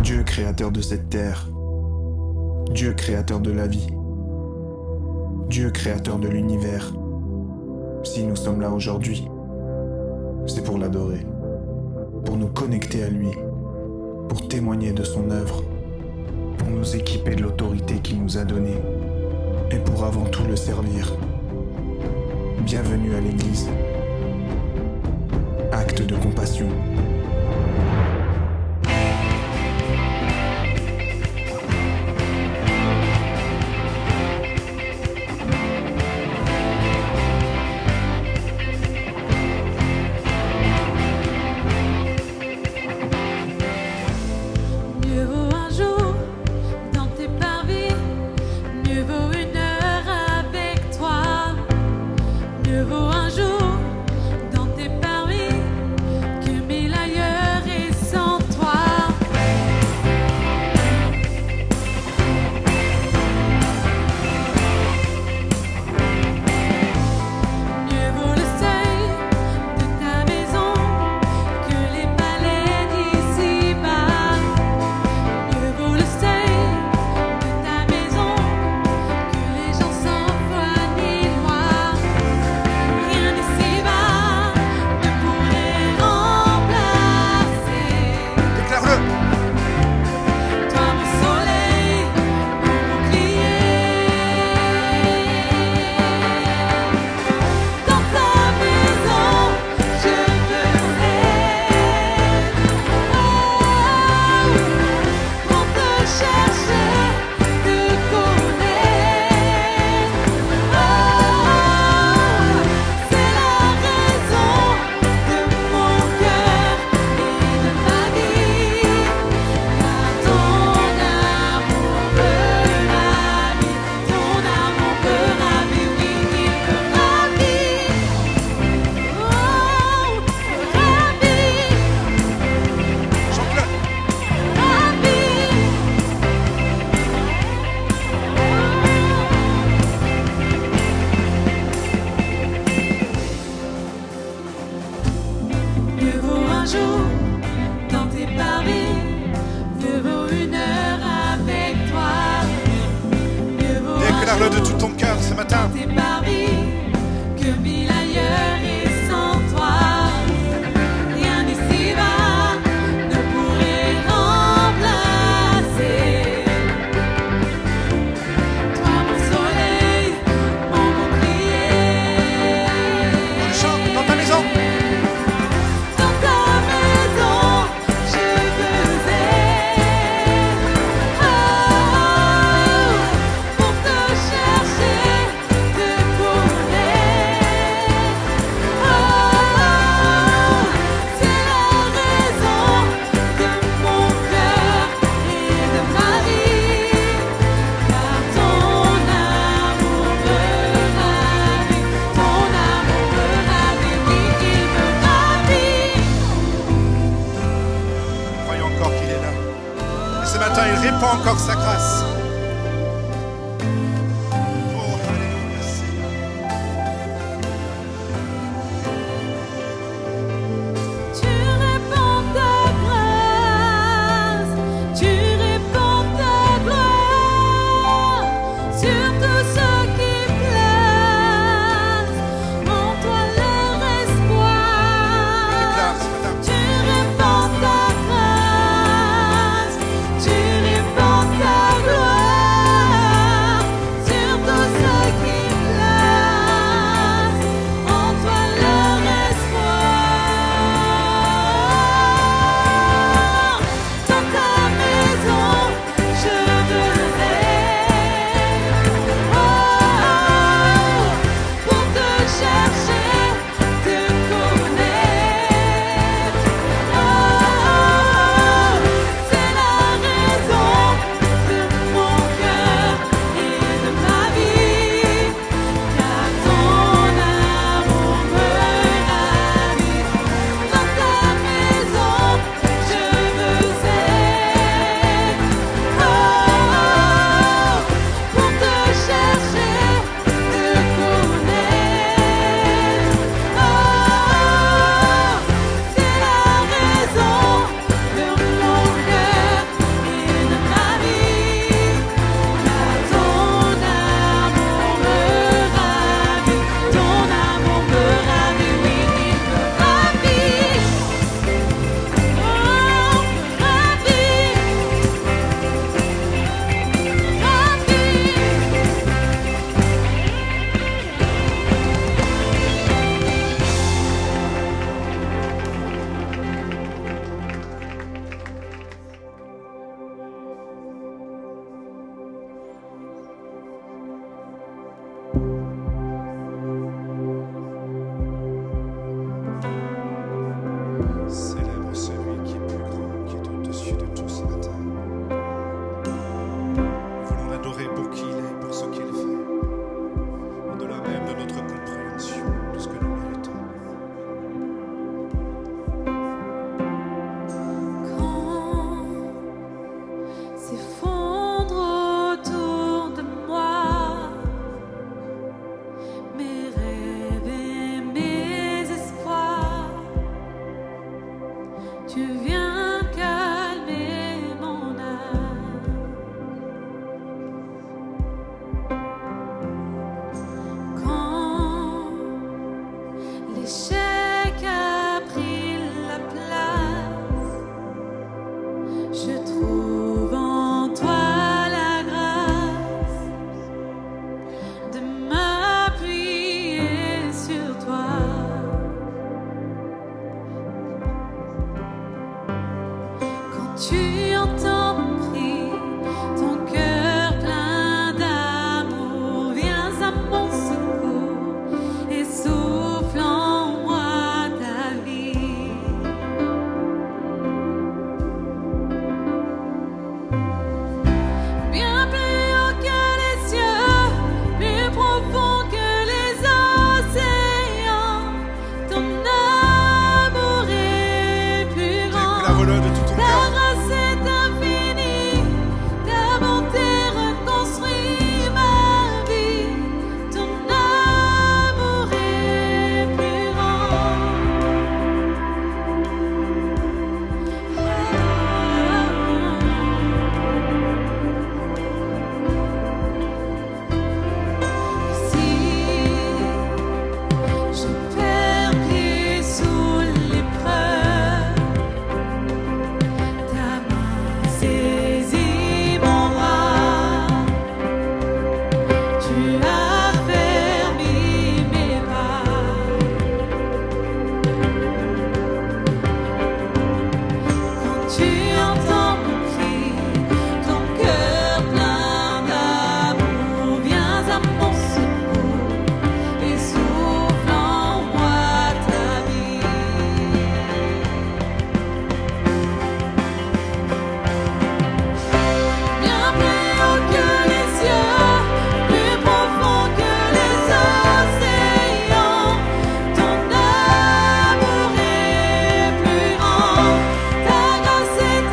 Dieu créateur de cette terre, Dieu créateur de la vie, Dieu créateur de l'univers. Si nous sommes là aujourd'hui, c'est pour l'adorer, pour nous connecter à lui, pour témoigner de son œuvre, pour nous équiper de l'autorité qu'il nous a donnée et pour avant tout le servir. Bienvenue à l'Église. Acte de compassion. Déclare-le de tout ton cœur ce matin. Ce matin, il répand encore sa grâce. Oh, alléluia, Seigneur. Tu répands ta grâce, tu répands ta gloire sur tous ceux qui placent en toi leur espoir. Déclare ce matin. Tu répands ta grâce, tu répands ta gloire. Tu viens calmer mon âme. Quand l'échec a pris la place, je trouve en toi la grâce de m'appuyer sur toi. Quand tu entends mon cri, ton cœur plein d'amour, viens à mon secours et souffle en moi ta vie. Bien plus haut que les cieux, plus profond que les océans, ton amour est plus Déclare-le grand. de tout ton Ta cœur. grâce est infinie, ta bonté reconstruit ma vie. Ton amour est plus grand. Si je perds pied sous l'épreuve, ta main saisit mon bras. Tu as fermé mes pas. Quand tu entends mon cri, ton cœur plein d'amour, viens à mon secours et souffle en moi ta vie. Bien plus haut que les cieux, plus profond que les océans, ton amour est plus grand. Ta grâce est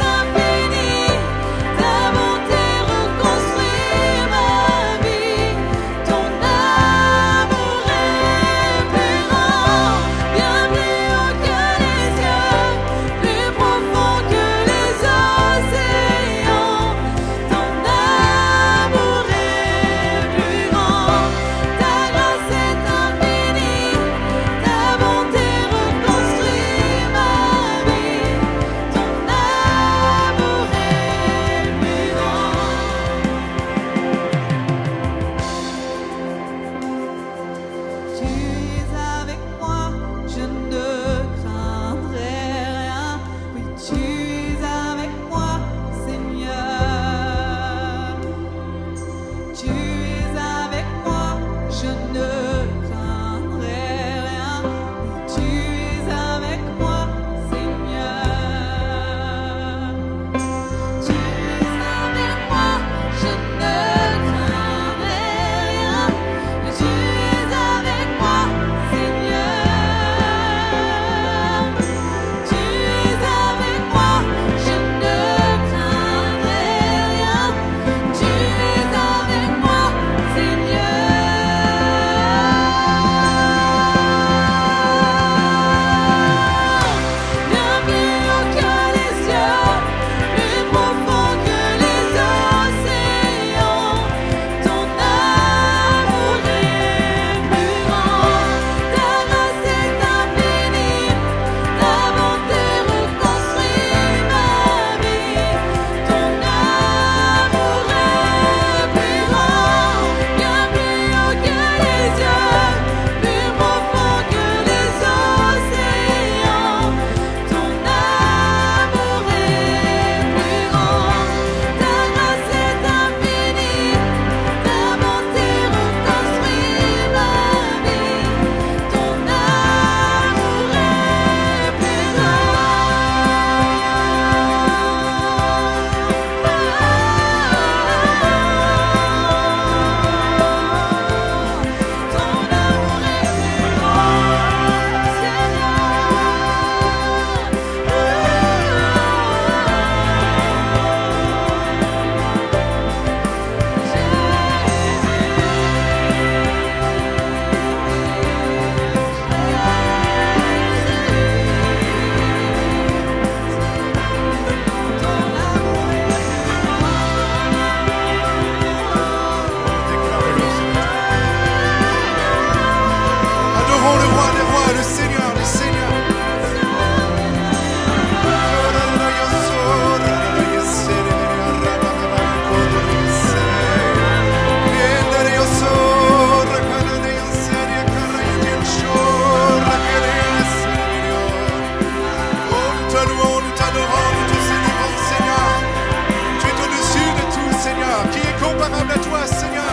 à toi, Seigneur.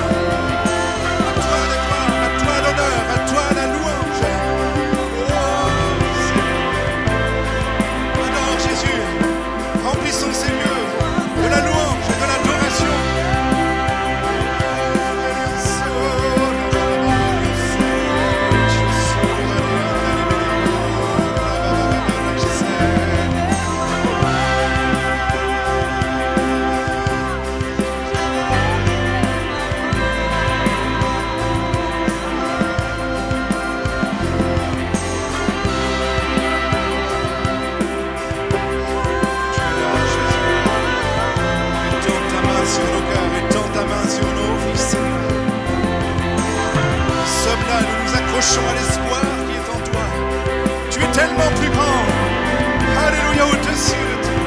À toi la gloire, à toi l'honneur, à toi la louange. Oh, Seigneur. Alors, Jésus, remplissons ces lieux de la louange et de l'adoration. Accrochons à l'espoir qui est en toi. Tu es tellement plus grand. Alléluia, au-dessus de tout.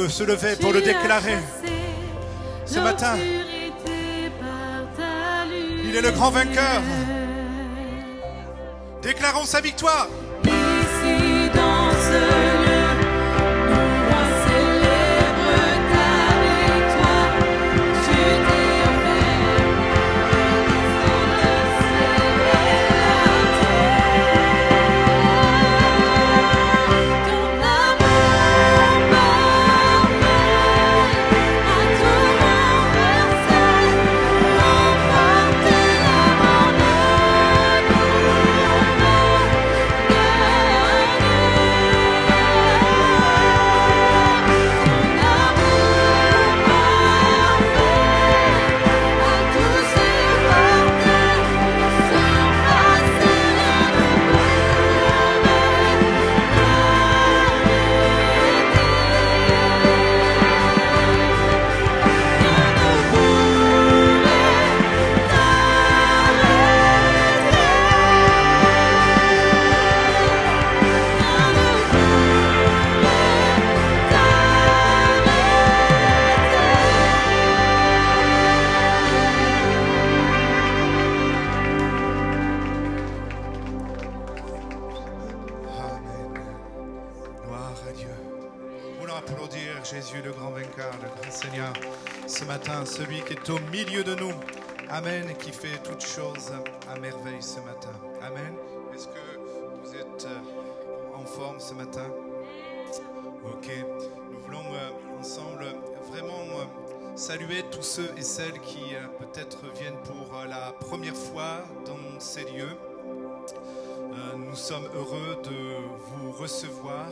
peut se lever pour le déclarer. Ce matin, il est le grand vainqueur. Déclarons sa victoire. Ici dans ce lieu, on célèbre ta victoire. Tu t'es offert, dans le ciel et la terre. Ton amour parfait a tout renversé, remporté la mort de nous. Amen. Gloire à Dieu. Nous voulons applaudir Jésus, le grand vainqueur, le grand Seigneur, ce matin, celui qui est au milieu de nous. Amen, qui fait toutes choses à merveille ce matin. Amen. Est-ce que vous êtes en forme ce matin? Ok. Nous voulons ensemble vraiment saluer tous ceux et celles qui peut-être viennent pour la première fois dans ces lieux. Nous sommes heureux de vous recevoir.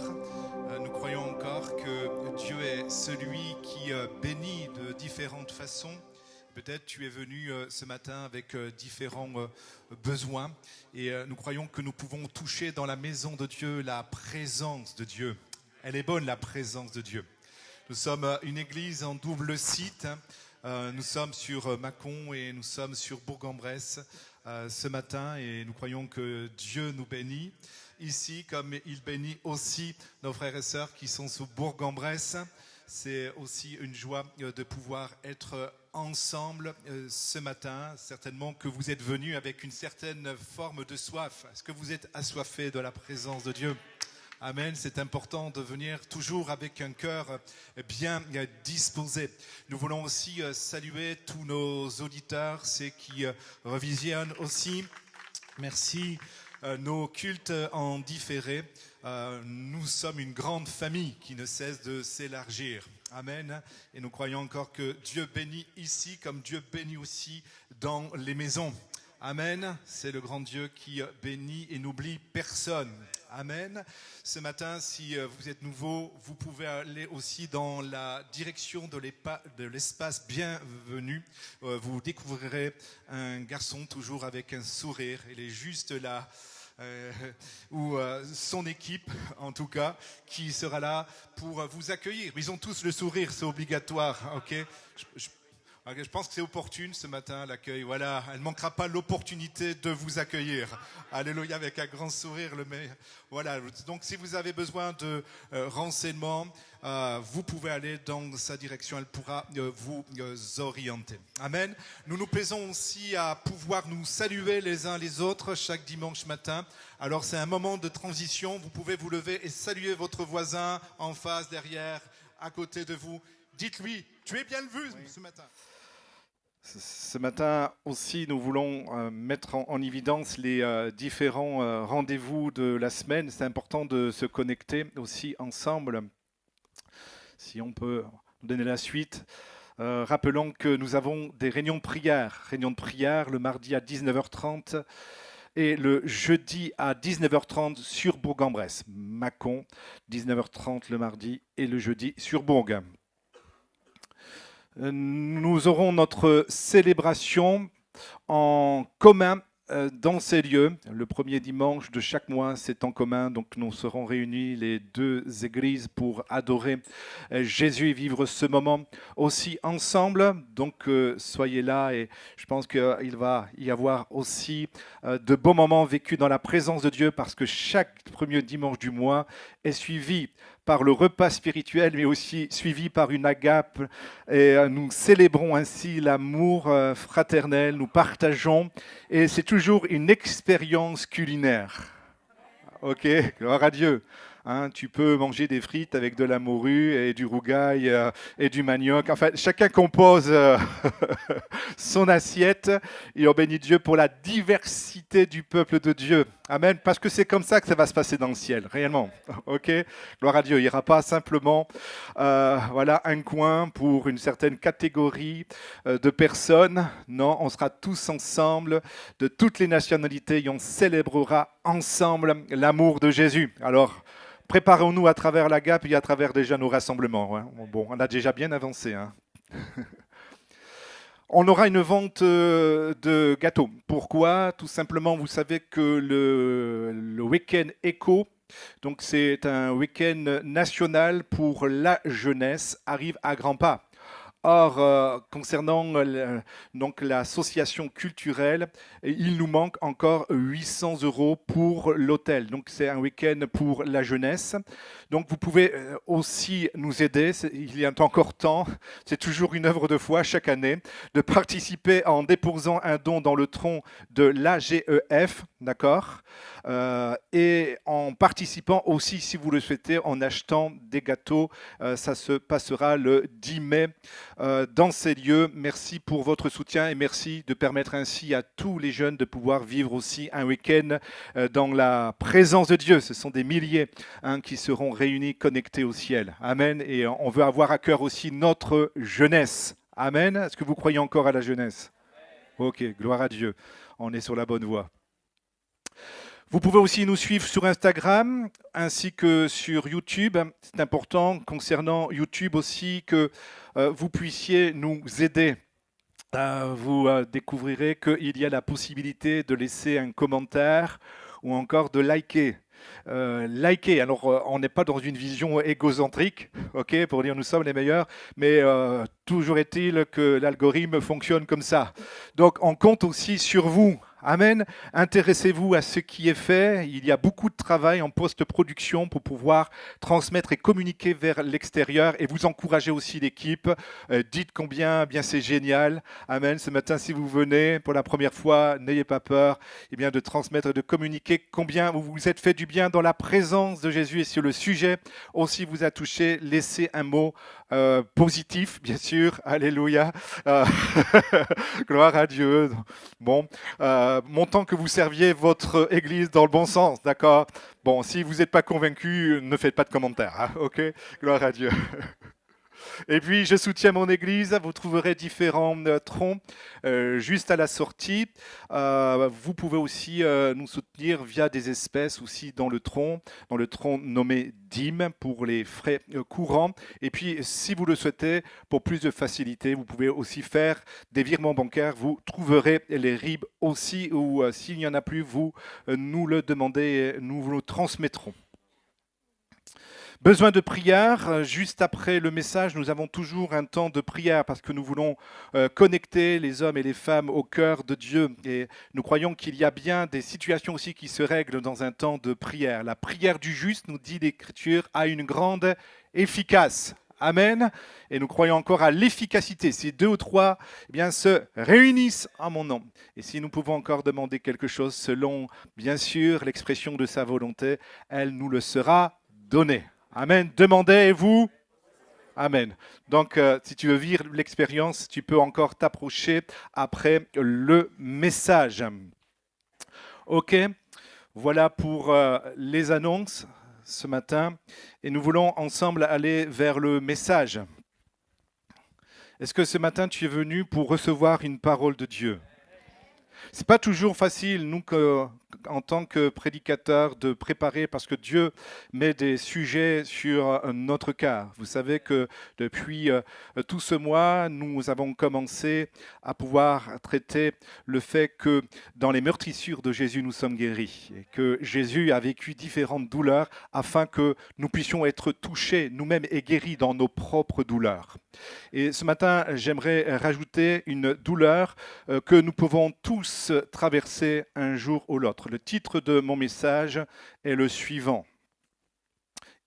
Nous croyons encore que Dieu est celui qui bénit de différentes façons. Peut-être tu es venu ce matin avec différents besoins et nous croyons que nous pouvons toucher dans la maison de Dieu la présence de Dieu. Elle est bonne, la présence de Dieu. Nous sommes une église en double site. Nous sommes sur Mâcon et nous sommes sur Bourg-en-Bresse ce matin et nous croyons que Dieu nous bénit ici comme il bénit aussi nos frères et sœurs qui sont sous Bourg-en-Bresse. C'est aussi une joie de pouvoir être ensemble ce matin. Certainement que vous êtes venus avec une certaine forme de soif. Est-ce que vous êtes assoiffés de la présence de Dieu ? Amen, c'est important de venir toujours avec un cœur bien disposé. Nous voulons aussi saluer tous nos auditeurs, ceux qui revisionnent aussi. Merci. Nos cultes en différé. Nous sommes une grande famille qui ne cesse de s'élargir. Amen. Et nous croyons encore que Dieu bénit ici comme Dieu bénit aussi dans les maisons. Amen. C'est le grand Dieu qui bénit et n'oublie personne. Amen. Ce matin, si vous êtes nouveau, vous pouvez aller aussi dans la direction de l'espace bienvenu. Vous découvrirez un garçon toujours avec un sourire. Il est juste là. Ou son équipe en tout cas qui sera là pour vous accueillir. Ils ont tous le sourire, c'est obligatoire, ok. Je pense que c'est opportune ce matin l'accueil. Voilà, elle ne manquera pas l'opportunité de vous accueillir. Alléluia, avec un grand sourire. Voilà. Donc si vous avez besoin de renseignements, vous pouvez aller dans sa direction. Elle pourra vous orienter. Amen. Nous nous plaisons aussi à pouvoir nous saluer les uns les autres chaque dimanche matin. Alors c'est un moment de transition. Vous pouvez vous lever et saluer votre voisin en face, derrière, à côté de vous. Dites-lui, tu es bien vu ce matin. Ce matin aussi, nous voulons mettre en évidence les différents rendez-vous de la semaine. C'est important de se connecter aussi ensemble. Si on peut nous donner la suite. Rappelons que nous avons des réunions de prière. Réunion de prière le mardi à 19h30 et le jeudi à 19h30 sur Bourg-en-Bresse. Mâcon, 19h30 le mardi et le jeudi sur Bourg. Nous aurons notre célébration en commun dans ces lieux. Le premier dimanche de chaque mois, c'est en commun. Donc nous serons réunis les deux églises pour adorer Jésus et vivre ce moment aussi ensemble. Donc soyez là et je pense qu'il va y avoir aussi de beaux moments vécus dans la présence de Dieu parce que chaque premier dimanche du mois est suivi par le repas spirituel, mais aussi suivi par une agape. Et nous célébrons ainsi l'amour fraternel, nous partageons. Et c'est toujours une expérience culinaire. Ok, gloire à Dieu. Hein, tu peux manger des frites avec de la morue et du rougail et du manioc. Enfin, chacun compose son assiette et on bénit Dieu pour la diversité du peuple de Dieu. Amen. Parce que c'est comme ça que ça va se passer dans le ciel, réellement. Ok, gloire à Dieu. Il n'y aura pas simplement voilà, un coin pour une certaine catégorie de personnes. Non, on sera tous ensemble, de toutes les nationalités, et on célébrera ensemble l'amour de Jésus. Alors, préparons-nous à travers la GAP et à travers déjà nos rassemblements. Hein. Bon, on a déjà bien avancé. Hein. On aura une vente de gâteaux. Pourquoi? Tout simplement, vous savez que le week-end éco, donc c'est un week-end national pour la jeunesse, arrive à grands pas. Or, concernant donc l'association culturelle, il nous manque encore 800 € pour l'hôtel. Donc, c'est un week-end pour la jeunesse. Donc, vous pouvez aussi nous aider. Il y a encore temps. C'est toujours une œuvre de foi chaque année de participer en déposant un don dans le tronc de l'AGEF, d'accord, et en participant aussi, si vous le souhaitez, en achetant des gâteaux. Ça se passera le 10 mai. Dans ces lieux. Merci pour votre soutien et merci de permettre ainsi à tous les jeunes de pouvoir vivre aussi un week-end dans la présence de Dieu. Ce sont des milliers qui seront réunis, connectés au ciel. Amen. Et on veut avoir à cœur aussi notre jeunesse. Amen. Est-ce que vous croyez encore à la jeunesse? Ok, gloire à Dieu. On est sur la bonne voie. Vous pouvez aussi nous suivre sur Instagram ainsi que sur YouTube. C'est important concernant YouTube aussi que vous puissiez nous aider. Vous découvrirez qu'il y a la possibilité de laisser un commentaire ou encore de liker. Liker, alors on n'est pas dans une vision égocentrique, ok, pour dire nous sommes les meilleurs, mais toujours est-il que l'algorithme fonctionne comme ça. Donc on compte aussi sur vous. Amen. Intéressez-vous à ce qui est fait. Il y a beaucoup de travail en post-production pour pouvoir transmettre et communiquer vers l'extérieur et vous encourager aussi l'équipe. Dites combien bien c'est génial. Amen. Ce matin, si vous venez pour la première fois, n'ayez pas peur de transmettre et de communiquer combien vous vous êtes fait du bien dans la présence de Jésus. Et si le sujet aussi vous a touché, laissez un mot positif, bien sûr. Alléluia. Gloire à Dieu. Bon. Montant que vous serviez votre église dans le bon sens, d'accord? Bon, si vous n'êtes pas convaincu, ne faites pas de commentaires, hein, ok? Gloire à Dieu. Et puis, je soutiens mon église. Vous trouverez différents troncs juste à la sortie. Vous pouvez aussi nous soutenir via des espèces aussi dans le tronc nommé dîme pour les frais courants. Et puis, si vous le souhaitez, pour plus de facilité, vous pouvez aussi faire des virements bancaires. Vous trouverez les RIB aussi, ou s'il n'y en a plus, vous nous le demandez et nous vous le transmettrons. Besoin de prière, juste après le message, nous avons toujours un temps de prière parce que nous voulons connecter les hommes et les femmes au cœur de Dieu. Et nous croyons qu'il y a bien des situations aussi qui se règlent dans un temps de prière. La prière du juste, nous dit l'Écriture, a une grande efficace. Amen. Et nous croyons encore à l'efficacité. Si 2 ou 3 se réunissent en mon nom. Et si nous pouvons encore demander quelque chose selon, bien sûr, l'expression de sa volonté, elle nous le sera donnée. Amen. Demandez-vous. Amen. Donc, si tu veux vivre l'expérience, tu peux encore t'approcher après le message. OK. Voilà pour les annonces ce matin. Et nous voulons ensemble aller vers le message. Est-ce que ce matin, tu es venu pour recevoir une parole de Dieu? C'est pas toujours facile, nous, en tant que prédicateurs, de préparer, parce que Dieu met des sujets sur notre cœur. Vous savez que depuis tout ce mois, nous avons commencé à pouvoir traiter le fait que dans les meurtrissures de Jésus, nous sommes guéris, et que Jésus a vécu différentes douleurs afin que nous puissions être touchés nous-mêmes et guéris dans nos propres douleurs. Et ce matin, j'aimerais rajouter une douleur que nous pouvons tous traverser un jour ou l'autre. Le titre de mon message est le suivant.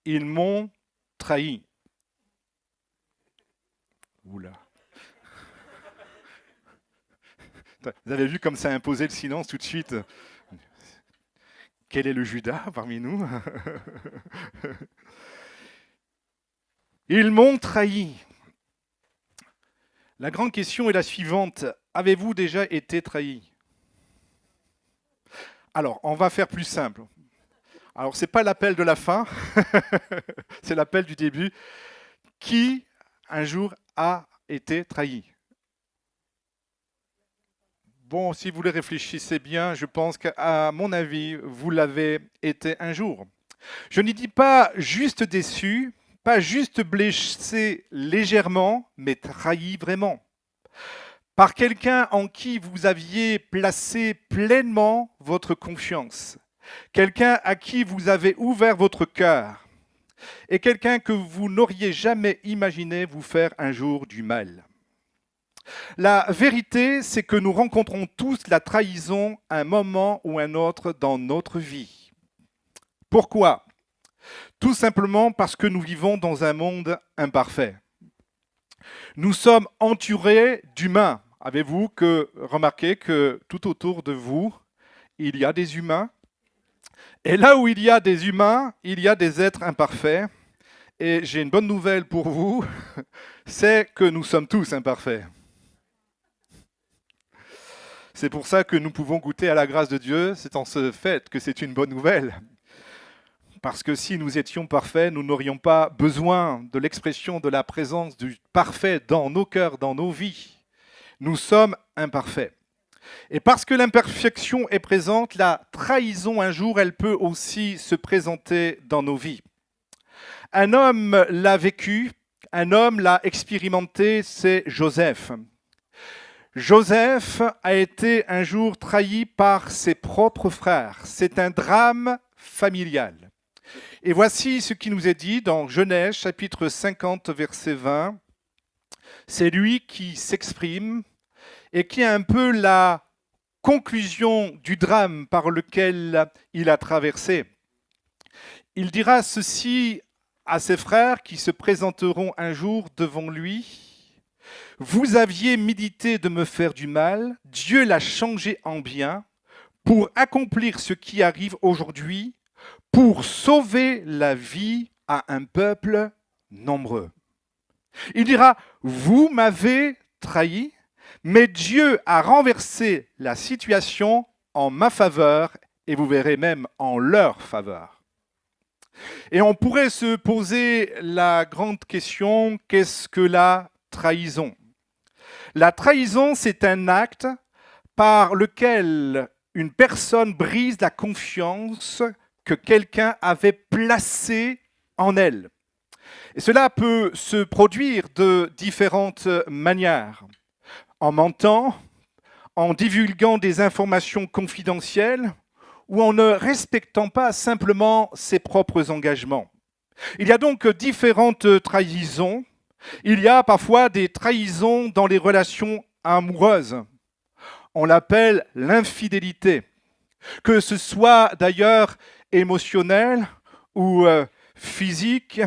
Ils m'ont trahi. Oula. Vous avez vu comme ça a imposé le silence tout de suite. Quel est le Judas parmi nous? Ils m'ont trahi. La grande question est la suivante. Avez-vous déjà été trahi? Alors, on va faire plus simple. Alors, ce n'est pas l'appel de la fin, c'est l'appel du début. Qui, un jour, a été trahi? Bon, si vous le réfléchissez bien, je pense qu'à mon avis, vous l'avez été un jour. Je n'y dis pas juste déçu, pas juste blessé légèrement, mais trahi vraiment. Par quelqu'un en qui vous aviez placé pleinement votre confiance. Quelqu'un à qui vous avez ouvert votre cœur. Et quelqu'un que vous n'auriez jamais imaginé vous faire un jour du mal. La vérité, c'est que nous rencontrons tous la trahison à un moment ou un autre dans notre vie. Pourquoi? Tout simplement parce que nous vivons dans un monde imparfait. Nous sommes entourés d'humains. Avez-vous remarqué que tout autour de vous, il y a des humains? Et là où il y a des humains, il y a des êtres imparfaits. Et j'ai une bonne nouvelle pour vous, c'est que nous sommes tous imparfaits. C'est pour ça que nous pouvons goûter à la grâce de Dieu, c'est en ce fait que c'est une bonne nouvelle. Parce que si nous étions parfaits, nous n'aurions pas besoin de l'expression de la présence du parfait dans nos cœurs, dans nos vies. Nous sommes imparfaits. Et parce que l'imperfection est présente, la trahison un jour, elle peut aussi se présenter dans nos vies. Un homme l'a vécu, un homme l'a expérimenté, c'est Joseph. Joseph a été un jour trahi par ses propres frères. C'est un drame familial. Et voici ce qui nous est dit dans Genèse, chapitre 50, verset 20. C'est lui qui s'exprime et qui a un peu la conclusion du drame par lequel il a traversé. Il dira ceci à ses frères qui se présenteront un jour devant lui. Vous aviez médité de me faire du mal, Dieu l'a changé en bien pour accomplir ce qui arrive aujourd'hui, pour sauver la vie à un peuple nombreux. Il dira, vous m'avez trahi, mais Dieu a renversé la situation en ma faveur et vous verrez même en leur faveur. Et on pourrait se poser la grande question, qu'est-ce que la trahison? La trahison, c'est un acte par lequel une personne brise la confiance que quelqu'un avait placée en elle. Et cela peut se produire de différentes manières. En mentant, en divulguant des informations confidentielles ou en ne respectant pas simplement ses propres engagements. Il y a donc différentes trahisons. Il y a parfois des trahisons dans les relations amoureuses. On l'appelle l'infidélité. Que ce soit d'ailleurs émotionnel ou physique,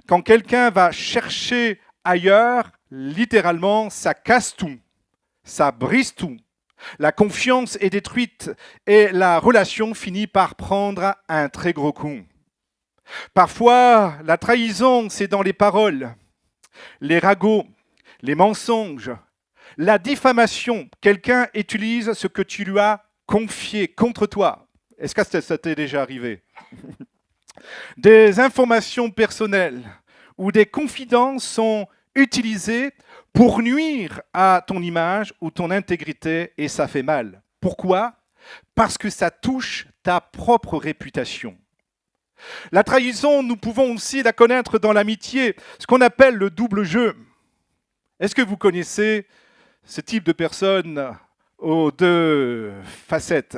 quand quelqu'un va chercher ailleurs, littéralement, ça casse tout, ça brise tout. La confiance est détruite et la relation finit par prendre un très gros coup. Parfois, la trahison, c'est dans les paroles. Les ragots, les mensonges, la diffamation. Quelqu'un utilise ce que tu lui as confié contre toi. Est-ce que ça t'est déjà arrivé? Des informations personnelles ou des confidences sont utilisées pour nuire à ton image ou ton intégrité et ça fait mal. Pourquoi? Parce que ça touche ta propre réputation. La trahison, nous pouvons aussi la connaître dans l'amitié, ce qu'on appelle le double jeu. Est-ce que vous connaissez ce type de personne aux deux facettes?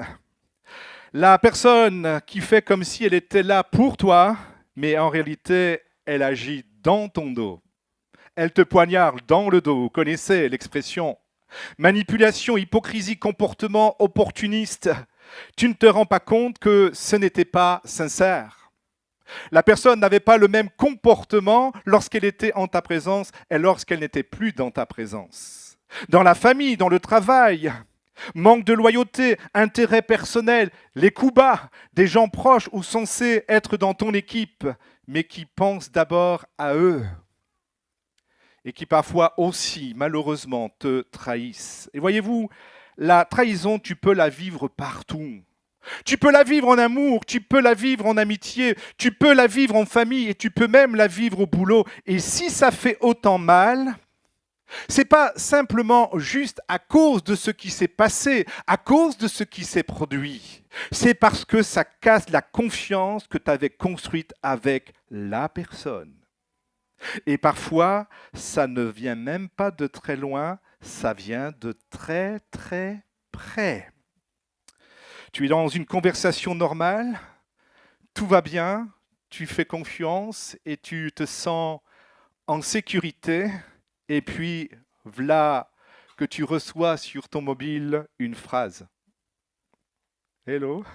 La personne qui fait comme si elle était là pour toi, mais en réalité, elle agit dans ton dos. Elle te poignarde dans le dos. Vous connaissez l'expression. Manipulation, hypocrisie, comportement opportuniste. Tu ne te rends pas compte que ce n'était pas sincère. La personne n'avait pas le même comportement lorsqu'elle était en ta présence et lorsqu'elle n'était plus dans ta présence. Dans la famille, dans le travail, manque de loyauté, intérêt personnel, les coups bas, des gens proches ou censés être dans ton équipe, mais qui pensent d'abord à eux et qui parfois aussi, malheureusement, te trahissent. Et voyez-vous, la trahison, tu peux la vivre partout. Tu peux la vivre en amour, tu peux la vivre en amitié, tu peux la vivre en famille et tu peux même la vivre au boulot. Et si ça fait autant mal, c'est pas simplement juste à cause de ce qui s'est passé, à cause de ce qui s'est produit. C'est parce que ça casse la confiance que tu avais construite avec la personne. Et parfois, ça ne vient même pas de très loin, ça vient de très très près. Tu es dans une conversation normale, tout va bien, tu fais confiance et tu te sens en sécurité. Et puis, voilà que tu reçois sur ton mobile une phrase. Hello,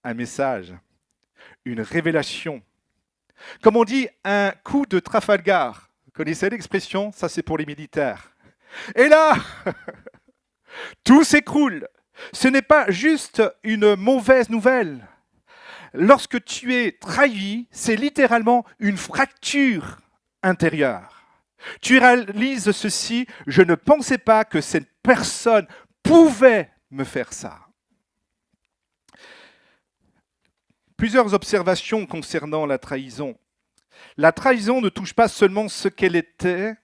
un message, une révélation. Comme on dit, un coup de Trafalgar. Vous connaissez l'expression? Ça, c'est pour les militaires. Et là, tout s'écroule. Ce n'est pas juste une mauvaise nouvelle. Lorsque tu es trahi, c'est littéralement une fracture intérieure. Tu réalises ceci, je ne pensais pas que cette personne pouvait me faire ça. Plusieurs observations concernant la trahison. La trahison ne touche pas seulement ce qu'elle était,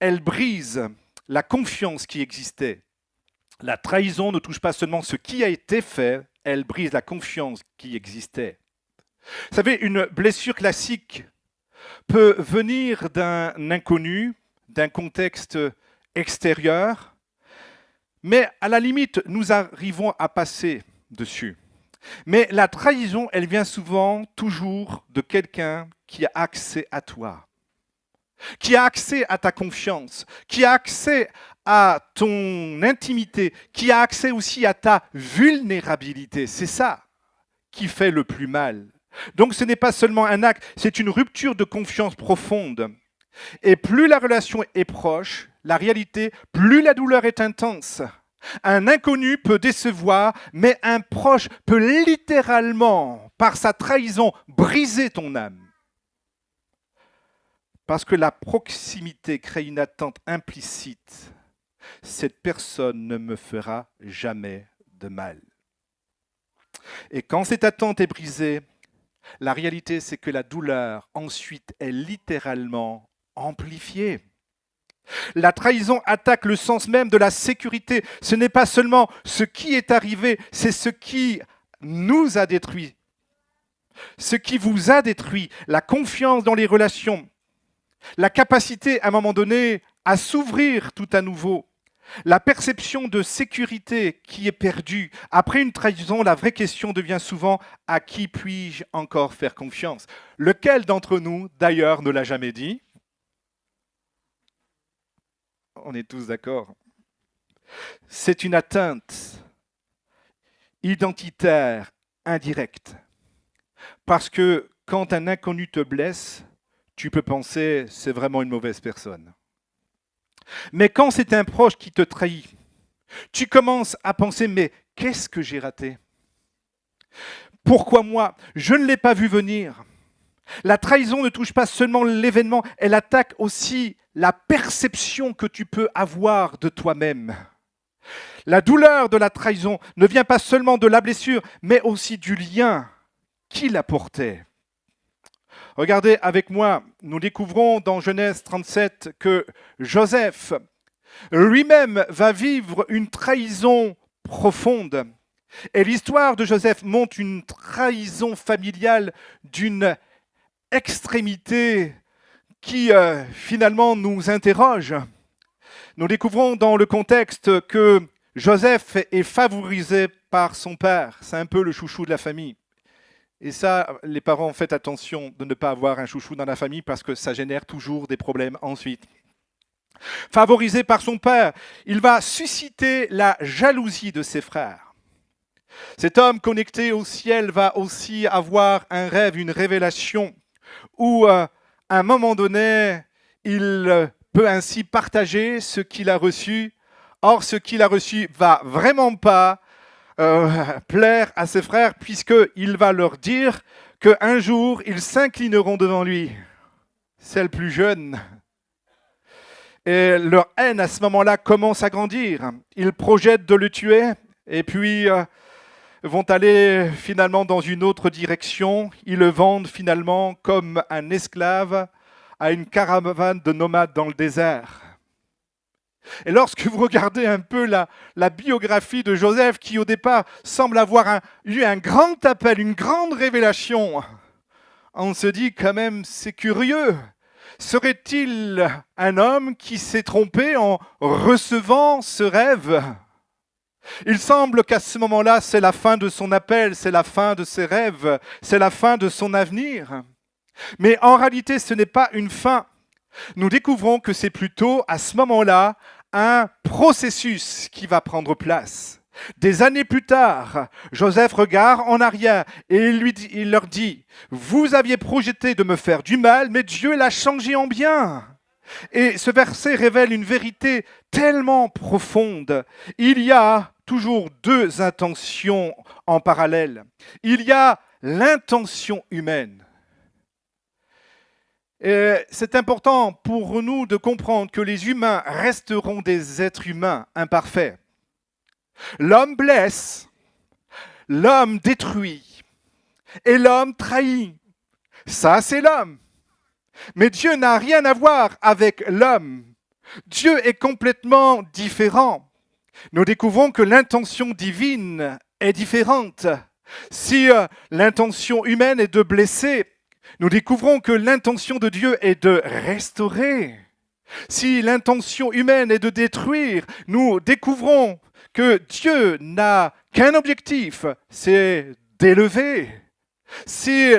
elle brise la confiance qui existait. La trahison ne touche pas seulement ce qui a été fait, elle brise la confiance qui existait. Vous savez, une blessure classique peut venir d'un inconnu, d'un contexte extérieur, mais à la limite, nous arrivons à passer dessus. Mais la trahison, elle vient souvent, toujours, de quelqu'un qui a accès à toi, qui a accès à ta confiance, qui a accès à ton intimité, qui a accès aussi à ta vulnérabilité. C'est ça qui fait le plus mal. Donc ce n'est pas seulement un acte, c'est une rupture de confiance profonde. Et plus la relation est proche, la réalité, plus la douleur est intense. Un inconnu peut décevoir, mais un proche peut littéralement, par sa trahison, briser ton âme. Parce que la proximité crée une attente implicite. Cette personne ne me fera jamais de mal. Et quand cette attente est brisée, la réalité, c'est que la douleur, ensuite, est littéralement amplifiée. La trahison attaque le sens même de la sécurité. Ce n'est pas seulement ce qui est arrivé, c'est ce qui nous a détruits. Ce qui vous a détruit, la confiance dans les relations, la capacité à un moment donné à s'ouvrir tout à nouveau, la perception de sécurité qui est perdue. Après une trahison, la vraie question devient souvent à qui puis-je encore faire confiance? Lequel d'entre nous, d'ailleurs, ne l'a jamais dit? On est tous d'accord. C'est une atteinte identitaire indirecte. Parce que quand un inconnu te blesse, tu peux penser c'est vraiment une mauvaise personne. Mais quand c'est un proche qui te trahit, tu commences à penser mais qu'est-ce que j'ai raté? Pourquoi moi? Je ne l'ai pas vu venir. La trahison ne touche pas seulement l'événement, elle attaque aussi la perception que tu peux avoir de toi-même. La douleur de la trahison ne vient pas seulement de la blessure, mais aussi du lien qu'il apportait. Regardez avec moi, nous découvrons dans Genèse 37 que Joseph lui-même va vivre une trahison profonde. Et l'histoire de Joseph montre une trahison familiale d'une extrémité qui finalement nous interroge. Nous découvrons dans le contexte que Joseph est favorisé par son père. C'est un peu le chouchou de la famille. Et ça, les parents, faites attention de ne pas avoir un chouchou dans la famille parce que ça génère toujours des problèmes ensuite. Favorisé par son père, il va susciter la jalousie de ses frères. Cet homme connecté au ciel va aussi avoir un rêve, une révélation, où à un moment donné, il peut ainsi partager ce qu'il a reçu. Or, ce qu'il a reçu va vraiment pas plaire à ses frères, puisqu'il va leur dire qu'un jour, ils s'inclineront devant lui. C'est le plus jeune. Et leur haine, à ce moment-là, commence à grandir. Ils projettent de le tuer, et puis vont aller finalement dans une autre direction. Ils le vendent finalement comme un esclave à une caravane de nomades dans le désert. Et lorsque vous regardez un peu la biographie de Joseph, qui au départ semble avoir eu un grand appel, une grande révélation, on se dit quand même, c'est curieux. Serait-il un homme qui s'est trompé en recevant ce rêve ? Il semble qu'à ce moment-là, c'est la fin de son appel, c'est la fin de ses rêves, c'est la fin de son avenir. Mais en réalité, ce n'est pas une fin. Nous découvrons que c'est plutôt à ce moment-là un processus qui va prendre place. Des années plus tard, Joseph regarde en arrière et il leur dit « Vous aviez projeté de me faire du mal, mais Dieu l'a changé en bien ». Et ce verset révèle une vérité tellement profonde. Il y a toujours deux intentions en parallèle. Il y a l'intention humaine. Et c'est important pour nous de comprendre que les humains resteront des êtres humains imparfaits. L'homme blesse, l'homme détruit et l'homme trahit. Ça, c'est l'homme. Mais Dieu n'a rien à voir avec l'homme. Dieu est complètement différent. Nous découvrons que l'intention divine est différente. Si l'intention humaine est de blesser, nous découvrons que l'intention de Dieu est de restaurer. Si l'intention humaine est de détruire, nous découvrons que Dieu n'a qu'un objectif, c'est d'élever. Si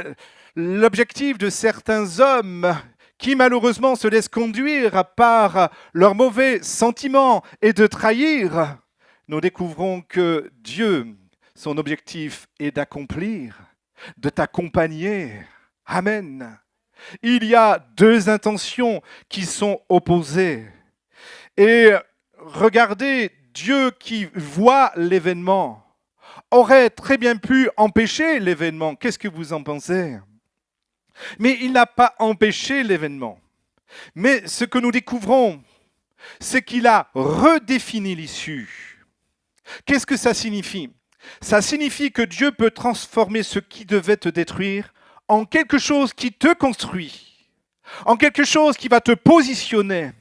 l'objectif de certains hommes qui malheureusement se laissent conduire par leurs mauvais sentiments est de trahir, nous découvrons que Dieu, son objectif est d'accomplir, de t'accompagner. Amen. Il y a deux intentions qui sont opposées. Et regardez, Dieu qui voit l'événement aurait très bien pu empêcher l'événement. Qu'est-ce que vous en pensez ? Mais il n'a pas empêché l'événement. Mais ce que nous découvrons, c'est qu'il a redéfini l'issue. Qu'est-ce que ça signifie ? Ça signifie que Dieu peut transformer ce qui devait te détruire en quelque chose qui te construit, en quelque chose qui va te positionner,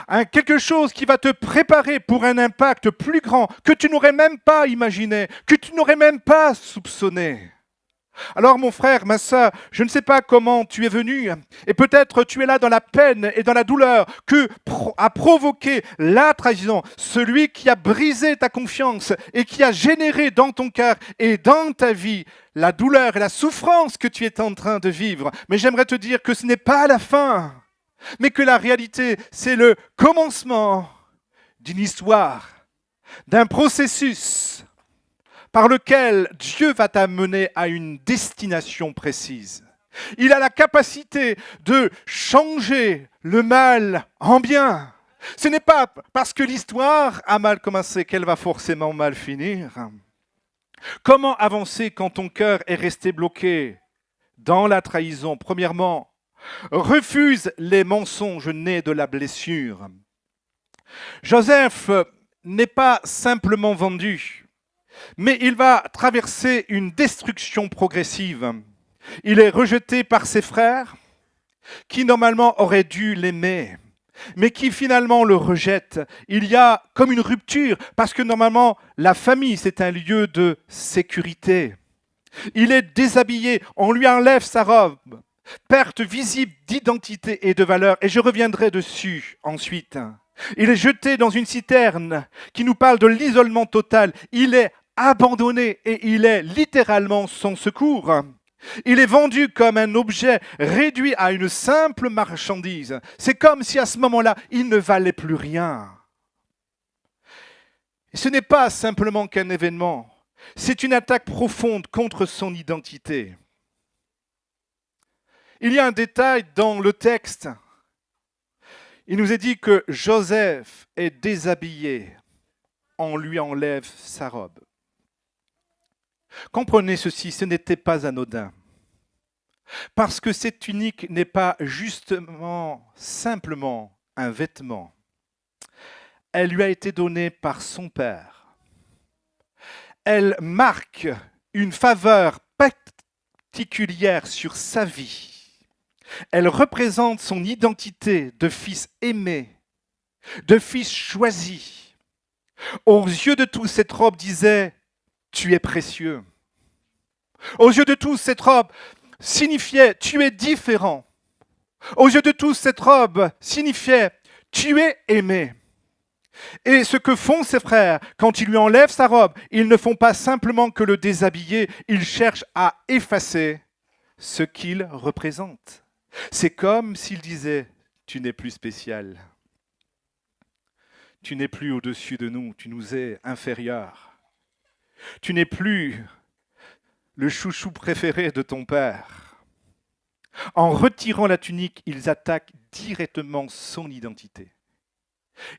en quelque chose qui va te préparer pour un impact plus grand que tu n'aurais même pas imaginé, que tu n'aurais même pas soupçonné. Alors mon frère, ma sœur, je ne sais pas comment tu es venu, et peut-être tu es là dans la peine et dans la douleur que a provoqué la trahison, celui qui a brisé ta confiance et qui a généré dans ton cœur et dans ta vie la douleur et la souffrance que tu es en train de vivre. Mais j'aimerais te dire que ce n'est pas la fin, mais que la réalité, c'est le commencement d'une histoire, d'un processus par lequel Dieu va t'amener à une destination précise. Il a la capacité de changer le mal en bien. Ce n'est pas parce que l'histoire a mal commencé qu'elle va forcément mal finir. Comment avancer quand ton cœur est resté bloqué dans la trahison ? Premièrement, refuse les mensonges nés de la blessure. Joseph n'est pas simplement vendu, mais il va traverser une destruction progressive. Il est rejeté par ses frères, qui normalement auraient dû l'aimer, mais qui finalement le rejettent. Il y a comme une rupture, parce que normalement, la famille, c'est un lieu de sécurité. Il est déshabillé, on lui enlève sa robe, perte visible d'identité et de valeur, et je reviendrai dessus ensuite. Il est jeté dans une citerne qui nous parle de l'isolement total. Il est abandonné et il est littéralement sans secours. Il est vendu comme un objet réduit à une simple marchandise. C'est comme si à ce moment-là, il ne valait plus rien. Et ce n'est pas simplement qu'un événement, C'est une attaque profonde contre son identité. Il y a un détail dans le texte. Il nous est dit que Joseph est déshabillé. On lui enlève sa robe. Comprenez ceci, ce n'était pas anodin. Parce que cette tunique n'est pas justement, simplement un vêtement. Elle lui a été donnée par son père. Elle marque une faveur particulière sur sa vie. Elle représente son identité de fils aimé, de fils choisi. Aux yeux de tous, cette robe disait « Tu es précieux ». Aux yeux de tous, cette robe signifiait « Tu es différent ». Aux yeux de tous, cette robe signifiait « Tu es aimé ». Et ce que font ses frères, quand ils lui enlèvent sa robe, ils ne font pas simplement que le déshabiller, ils cherchent à effacer ce qu'il représente. C'est comme s'ils disaient « Tu n'es plus spécial, tu n'es plus au-dessus de nous, tu nous es inférieur, tu n'es plus le chouchou préféré de ton père ». En retirant la tunique, ils attaquent directement son identité.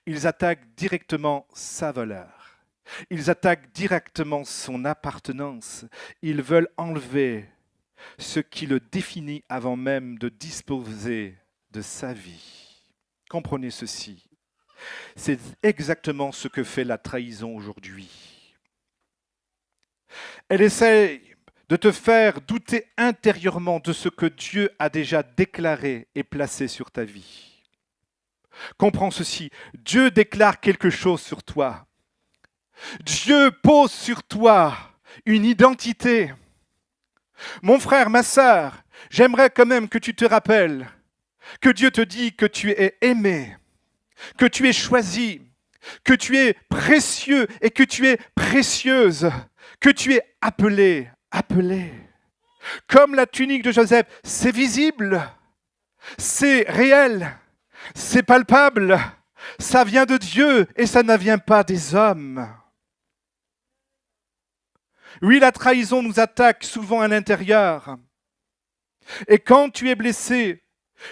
Ils attaquent directement sa valeur. Ils attaquent directement son appartenance. Ils veulent enlever ce qui le définit avant même de disposer de sa vie. Comprenez ceci. C'est exactement ce que fait la trahison aujourd'hui. Elle essaie de te faire douter intérieurement de ce que Dieu a déjà déclaré et placé sur ta vie. Comprends ceci, Dieu déclare quelque chose sur toi. Dieu pose sur toi une identité. Mon frère, ma sœur, j'aimerais quand même que tu te rappelles que Dieu te dit que tu es aimé, que tu es choisi, que tu es précieux et que tu es précieuse, que tu es appelé. Comme la tunique de Joseph, c'est visible, c'est réel, c'est palpable, ça vient de Dieu et ça ne vient pas des hommes. Oui, la trahison nous attaque souvent à l'intérieur. Et quand tu es blessé,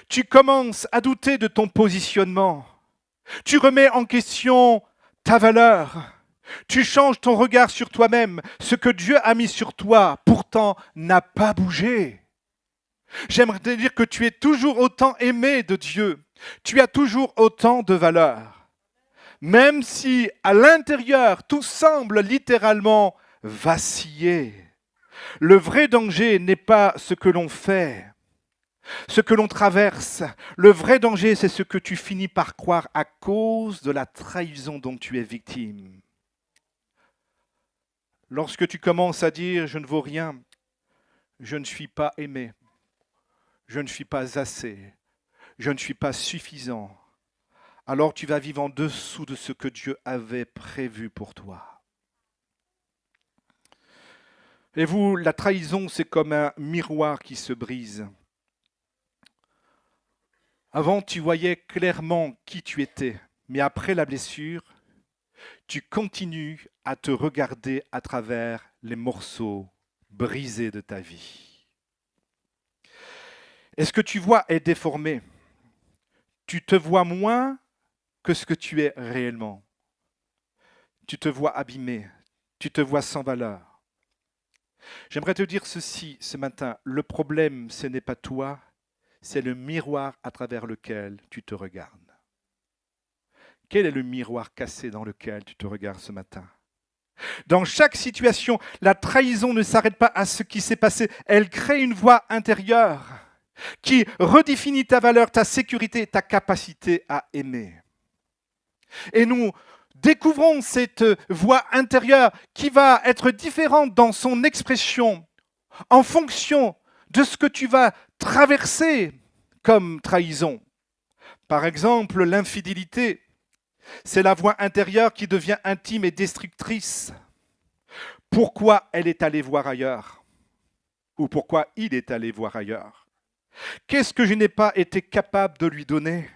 tu commences à douter de ton positionnement. Tu remets en question ta valeur. Tu changes ton regard sur toi-même. Ce que Dieu a mis sur toi, pourtant, n'a pas bougé. J'aimerais te dire que tu es toujours autant aimé de Dieu. Tu as toujours autant de valeur. Même si à l'intérieur, tout semble littéralement vaciller. Le vrai danger n'est pas ce que l'on fait, ce que l'on traverse. Le vrai danger, c'est ce que tu finis par croire à cause de la trahison dont tu es victime. Lorsque tu commences à dire « je ne vaux rien, je ne suis pas aimé, je ne suis pas assez, je ne suis pas suffisant », alors tu vas vivre en dessous de ce que Dieu avait prévu pour toi. Et vous, la trahison, c'est comme un miroir qui se brise. Avant, tu voyais clairement qui tu étais, mais après la blessure, tu continues à te regarder à travers les morceaux brisés de ta vie. Et ce que tu vois est déformé. Tu te vois moins que ce que tu es réellement. Tu te vois abîmé, tu te vois sans valeur. J'aimerais te dire ceci ce matin, le problème, ce n'est pas toi, c'est le miroir à travers lequel tu te regardes. Quel est le miroir cassé dans lequel tu te regardes ce matin? Dans chaque situation, la trahison ne s'arrête pas à ce qui s'est passé. Elle crée une voix intérieure qui redéfinit ta valeur, ta sécurité, ta capacité à aimer. Et nous découvrons cette voix intérieure qui va être différente dans son expression en fonction de ce que tu vas traverser comme trahison. Par exemple, l'infidélité. C'est la voix intérieure qui devient intime et destructrice. Pourquoi elle est allée voir ailleurs? Ou pourquoi il est allé voir ailleurs? Qu'est-ce que je n'ai pas été capable de lui donner?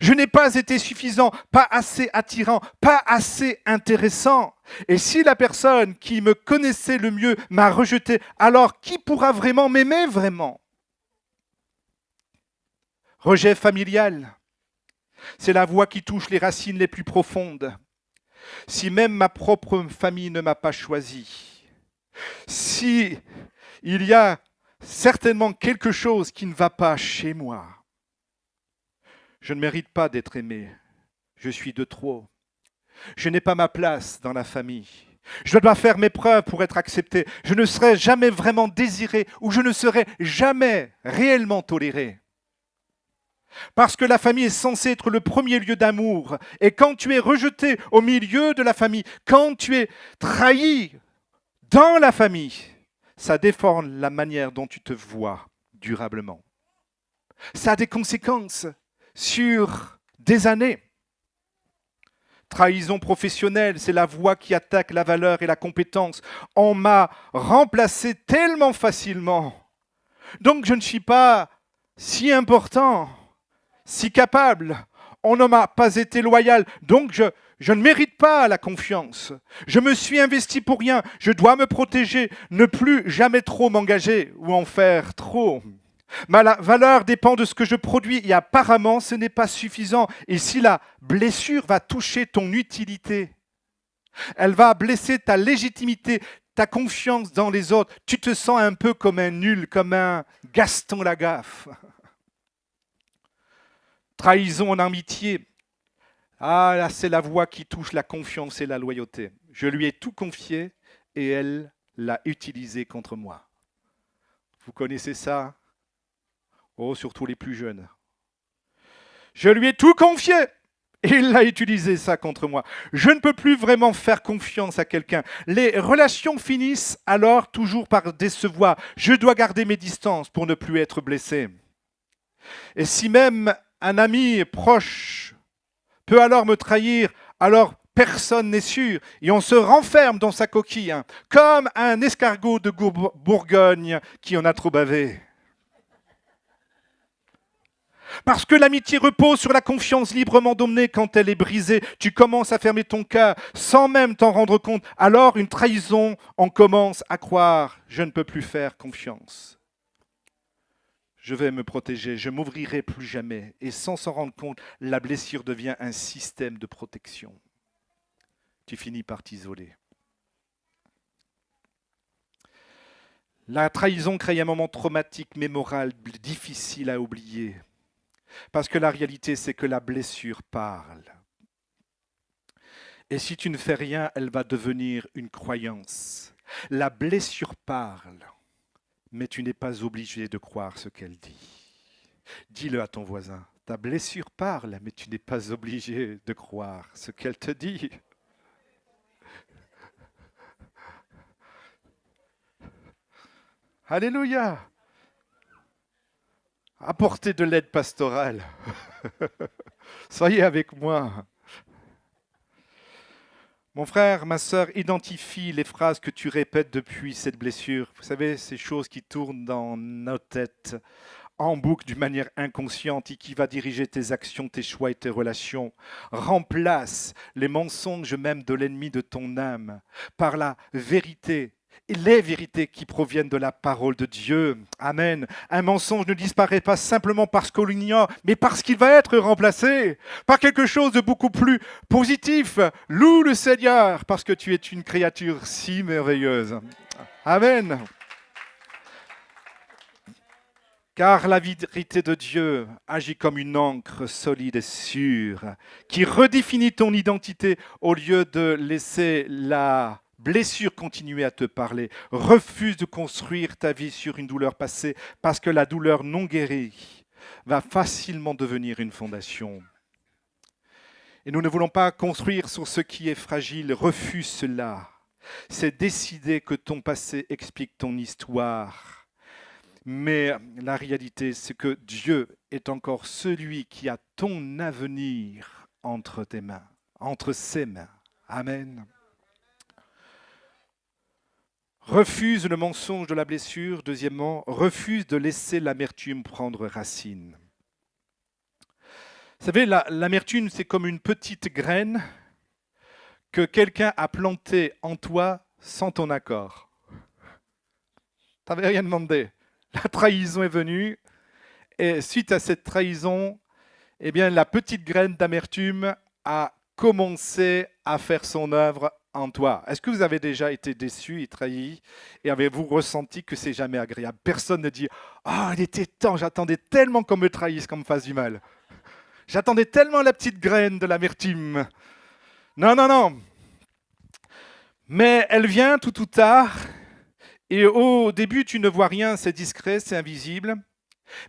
Je n'ai pas été suffisant, pas assez attirant, pas assez intéressant. Et si la personne qui me connaissait le mieux m'a rejeté, alors qui pourra vraiment m'aimer vraiment? Rejet familial, c'est la voix qui touche les racines les plus profondes. Si même ma propre famille ne m'a pas choisi, si il y a certainement quelque chose qui ne va pas chez moi, je ne mérite pas d'être aimé. Je suis de trop. Je n'ai pas ma place dans la famille. Je dois faire mes preuves pour être accepté. Je ne serai jamais vraiment désiré ou je ne serai jamais réellement toléré. Parce que la famille est censée être le premier lieu d'amour. Et quand tu es rejeté au milieu de la famille, quand tu es trahi dans la famille, ça déforme la manière dont tu te vois durablement. Ça a des conséquences sur des années. Trahison professionnelle, c'est la voix qui attaque la valeur et la compétence. On m'a remplacé tellement facilement. Donc je ne suis pas si important, si capable. On ne m'a pas été loyal. Donc je ne mérite pas la confiance. Je me suis investi pour rien. Je dois me protéger, ne plus jamais trop m'engager ou en faire trop. Ma valeur dépend de ce que je produis et apparemment ce n'est pas suffisant. Et si la blessure va toucher ton utilité, elle va blesser ta légitimité, ta confiance dans les autres, tu te sens un peu comme un nul, comme un Gaston Lagaffe. Trahison en amitié. Ah là, c'est la voix qui touche la confiance et la loyauté. Je lui ai tout confié et elle l'a utilisé contre moi. Vous connaissez ça? Oh, surtout les plus jeunes. Je lui ai tout confié et il a utilisé ça contre moi. Je ne peux plus vraiment faire confiance à quelqu'un. Les relations finissent alors toujours par décevoir. Je dois garder mes distances pour ne plus être blessé. Et si même un ami proche peut alors me trahir, alors personne n'est sûr. Et on se renferme dans sa coquille, comme un escargot de Bourgogne qui en a trop bavé. Parce que l'amitié repose sur la confiance librement donnée. Quand elle est brisée, tu commences à fermer ton cœur sans même t'en rendre compte. Alors une trahison, on commence à croire « je ne peux plus faire confiance ». Je vais me protéger, je m'ouvrirai plus jamais. Et sans s'en rendre compte, la blessure devient un système de protection. Tu finis par t'isoler. La trahison crée un moment traumatique, mémorable, difficile à oublier. Parce que la réalité, c'est que la blessure parle. Et si tu ne fais rien, elle va devenir une croyance. La blessure parle, mais tu n'es pas obligé de croire ce qu'elle dit. Dis-le à ton voisin. Ta blessure parle, mais tu n'es pas obligé de croire ce qu'elle te dit. Alléluia! Apportez de l'aide pastorale. Soyez avec moi. Mon frère, ma sœur, identifie les phrases que tu répètes depuis cette blessure. Vous savez, ces choses qui tournent dans nos têtes en boucle d'une manière inconsciente et qui va diriger tes actions, tes choix et tes relations. Remplace les mensonges même de l'ennemi de ton âme par la vérité. Et les vérités qui proviennent de la parole de Dieu. Amen. Un mensonge ne disparaît pas simplement parce qu'on l'ignore, mais parce qu'il va être remplacé par quelque chose de beaucoup plus positif. Loue le Seigneur parce que tu es une créature si merveilleuse. Amen. Car la vérité de Dieu agit comme une encre solide et sûre qui redéfinit ton identité au lieu de laisser la blessure continuer à te parler. Refuse de construire ta vie sur une douleur passée parce que la douleur non guérie va facilement devenir une fondation. Et nous ne voulons pas construire sur ce qui est fragile. Refuse cela. C'est décider que ton passé explique ton histoire. Mais la réalité, c'est que Dieu est encore celui qui a ton avenir entre tes mains, entre ses mains. Amen. Refuse le mensonge de la blessure. Deuxièmement, refuse de laisser l'amertume prendre racine. Vous savez, l'amertume, c'est comme une petite graine que quelqu'un a plantée en toi sans ton accord. Tu n'avais rien demandé. La trahison est venue, et suite à cette trahison, eh bien, la petite graine d'amertume a commencé à faire son œuvre en toi. Est-ce que vous avez déjà été déçu et trahi et avez-vous ressenti que c'est jamais agréable? Personne ne dit « Ah, il était temps, j'attendais tellement qu'on me trahisse, qu'on me fasse du mal. J'attendais tellement la petite graine de l'amertume. » Non, non, non. Mais elle vient tout ou tard et au début, tu ne vois rien, c'est discret, c'est invisible.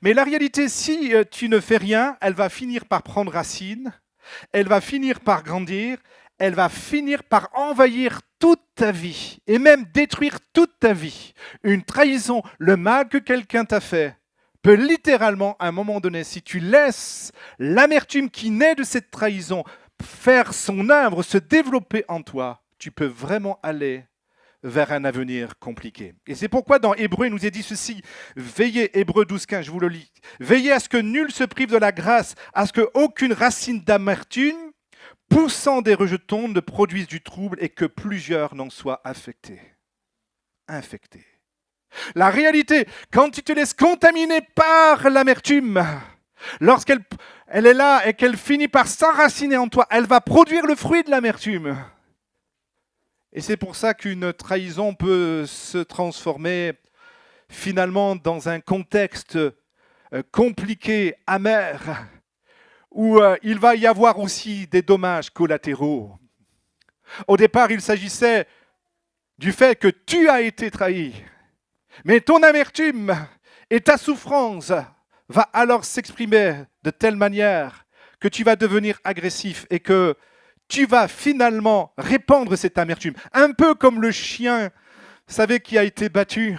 Mais la réalité, si tu ne fais rien, elle va finir par prendre racine, elle va finir par grandir, elle va finir par envahir toute ta vie et même détruire toute ta vie. Une trahison, le mal que quelqu'un t'a fait, peut littéralement, à un moment donné, si tu laisses l'amertume qui naît de cette trahison faire son œuvre, se développer en toi, tu peux vraiment aller vers un avenir compliqué. Et c'est pourquoi dans Hébreux, il nous est dit ceci, veillez, Hébreux 12-15, je vous le lis, veillez à ce que nul se prive de la grâce, à ce qu'aucune racine d'amertume, poussant des rejetons, ne produise du trouble et que plusieurs n'en soient affectés. Infectés. La réalité, quand tu te laisses contaminer par l'amertume, lorsqu'elle est là et qu'elle finit par s'enraciner en toi, elle va produire le fruit de l'amertume. Et c'est pour ça qu'une trahison peut se transformer finalement dans un contexte compliqué, amer, où il va y avoir aussi des dommages collatéraux. Au départ, il s'agissait du fait que tu as été trahi, mais ton amertume et ta souffrance va alors s'exprimer de telle manière que tu vas devenir agressif et que tu vas finalement répandre cette amertume. Un peu comme le chien, vous savez, qui a été battu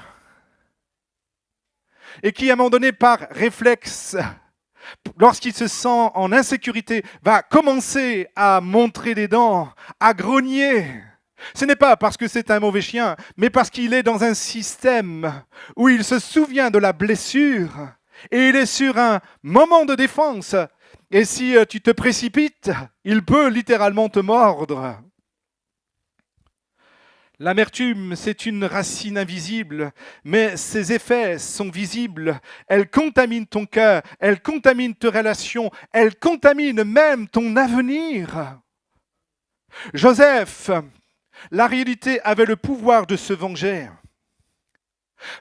et qui, à un moment donné, par réflexe, lorsqu'il se sent en insécurité, va commencer à montrer des dents, à grogner. Ce n'est pas parce que c'est un mauvais chien, mais parce qu'il est dans un système où il se souvient de la blessure et il est sur un moment de défense. Et si tu te précipites, il peut littéralement te mordre. L'amertume, c'est une racine invisible, mais ses effets sont visibles. Elle contamine ton cœur, elle contamine tes relations, elle contamine même ton avenir. Joseph, la réalité avait le pouvoir de se venger.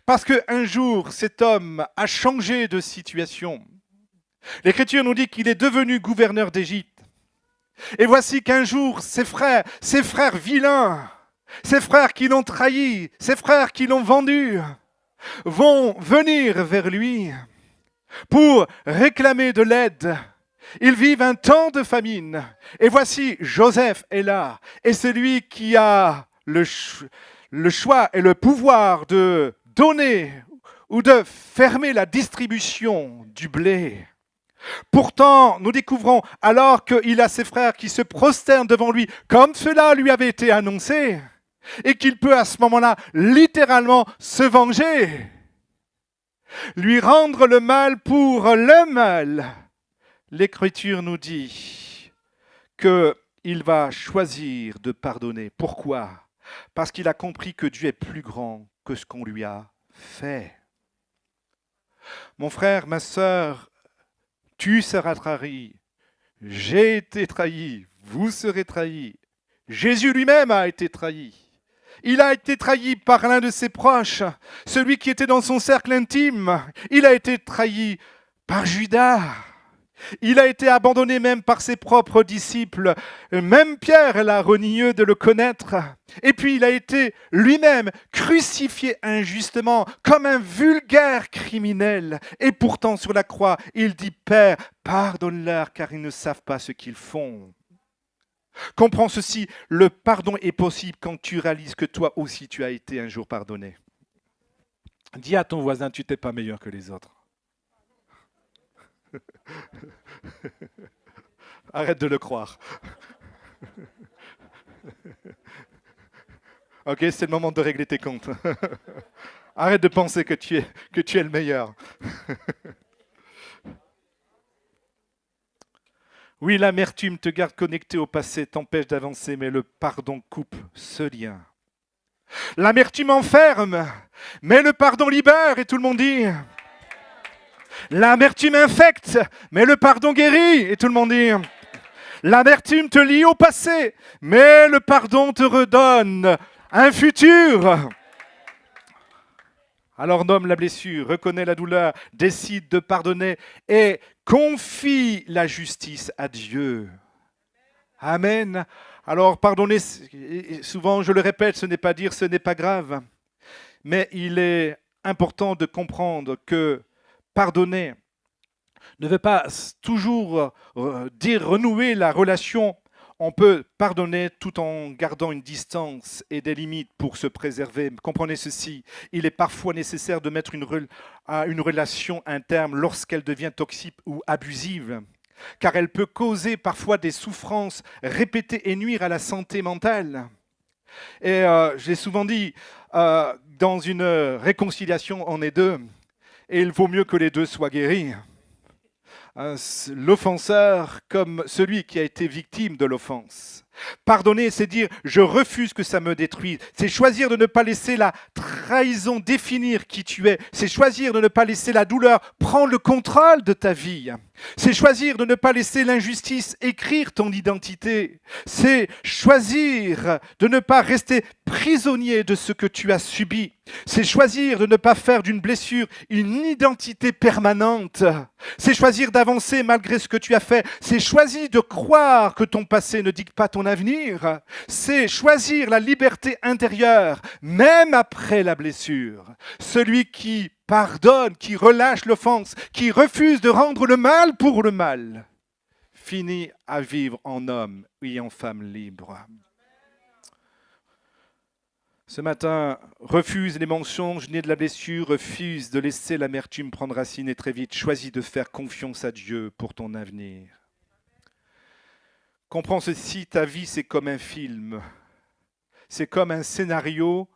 Parce qu'un jour, cet homme a changé de situation. L'Écriture nous dit qu'il est devenu gouverneur d'Égypte. Et voici qu'un jour, ses frères vilains, ses frères qui l'ont trahi, ses frères qui l'ont vendu, vont venir vers lui pour réclamer de l'aide. Ils vivent un temps de famine. Et voici, Joseph est là. Et c'est lui qui a le choix et le pouvoir de donner ou de fermer la distribution du blé. Pourtant, nous découvrons, alors qu'il a ses frères qui se prosternent devant lui, comme cela lui avait été annoncé, et qu'il peut à ce moment-là littéralement se venger, lui rendre le mal pour le mal. L'Écriture nous dit qu'il va choisir de pardonner. Pourquoi? Parce qu'il a compris que Dieu est plus grand que ce qu'on lui a fait. Mon frère, ma sœur, tu seras trahi. J'ai été trahi. Vous serez trahis. Jésus lui-même a été trahi. Il a été trahi par l'un de ses proches, celui qui était dans son cercle intime. Il a été trahi par Judas. Il a été abandonné même par ses propres disciples. Même Pierre l'a renié de le connaître. Et puis il a été lui-même crucifié injustement comme un vulgaire criminel. Et pourtant sur la croix, il dit « Père, pardonne-leur car ils ne savent pas ce qu'ils font ». Comprends ceci, le pardon est possible quand tu réalises que toi aussi tu as été un jour pardonné. Dis à ton voisin, tu n'es pas meilleur que les autres. Arrête de le croire. Ok, c'est le moment de régler tes comptes. Arrête de penser que tu es le meilleur. Oui, l'amertume te garde connecté au passé, t'empêche d'avancer, mais le pardon coupe ce lien. L'amertume enferme, mais le pardon libère, et tout le monde dit. L'amertume infecte, mais le pardon guérit, et tout le monde dit. L'amertume te lie au passé, mais le pardon te redonne un futur. Alors nomme la blessure, reconnais la douleur, décide de pardonner et confie la justice à Dieu. Amen. Alors pardonner, souvent je le répète, ce n'est pas dire ce n'est pas grave, mais il est important de comprendre que pardonner ne veut pas toujours dire renouer la relation. On peut pardonner tout en gardant une distance et des limites pour se préserver. Comprenez ceci, il est parfois nécessaire de mettre une relation un terme lorsqu'elle devient toxique ou abusive, car elle peut causer parfois des souffrances répétées et nuire à la santé mentale. Et j'ai souvent dit, dans une réconciliation, on est deux, et il vaut mieux que les deux soient guéris. L'offenseur comme celui qui a été victime de l'offense. Pardonner, c'est dire « je refuse que ça me détruise ». C'est choisir de ne pas laisser la trahison définir qui tu es. C'est choisir de ne pas laisser la douleur prendre le contrôle de ta vie. C'est choisir de ne pas laisser l'injustice écrire ton identité. C'est choisir de ne pas rester prisonnier de ce que tu as subi. C'est choisir de ne pas faire d'une blessure une identité permanente. C'est choisir d'avancer malgré ce que tu as fait. C'est choisir de croire que ton passé ne dicte pas ton avenir. C'est choisir la liberté intérieure, même après la blessure. Celui qui pardonne, qui relâche l'offense, qui refuse de rendre le mal pour le mal, finit à vivre en homme et en femme libre. Ce matin, refuse les mensonges nés de la blessure, refuse de laisser l'amertume prendre racine et très vite, choisis de faire confiance à Dieu pour ton avenir. Comprends ceci, ta vie c'est comme un film, c'est comme un scénario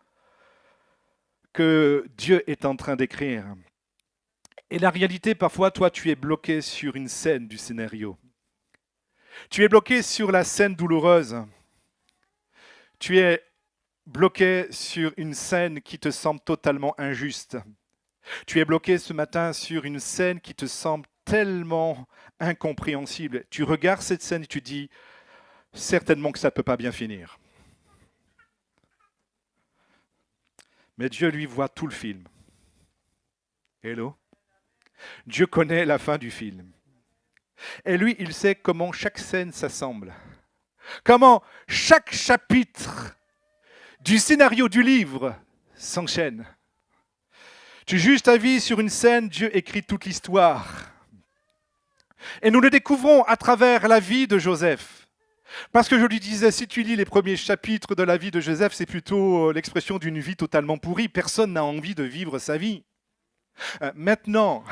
que Dieu est en train d'écrire. Et la réalité, parfois, toi, tu es bloqué sur une scène du scénario. Tu es bloqué sur la scène douloureuse. Tu es bloqué sur une scène qui te semble totalement injuste. Tu es bloqué ce matin sur une scène qui te semble tellement incompréhensible. Tu regardes cette scène et tu dis, certainement que ça ne peut pas bien finir. Mais Dieu, lui, voit tout le film. Hello? Dieu connaît la fin du film. Et lui, il sait comment chaque scène s'assemble. Comment chaque chapitre du scénario du livre s'enchaîne. Tu juges ta vie sur une scène, Dieu écrit toute l'histoire. Et nous le découvrons à travers la vie de Joseph. Parce que je lui disais, si tu lis les premiers chapitres de la vie de Joseph, c'est plutôt l'expression d'une vie totalement pourrie. Personne n'a envie de vivre sa vie. Maintenant,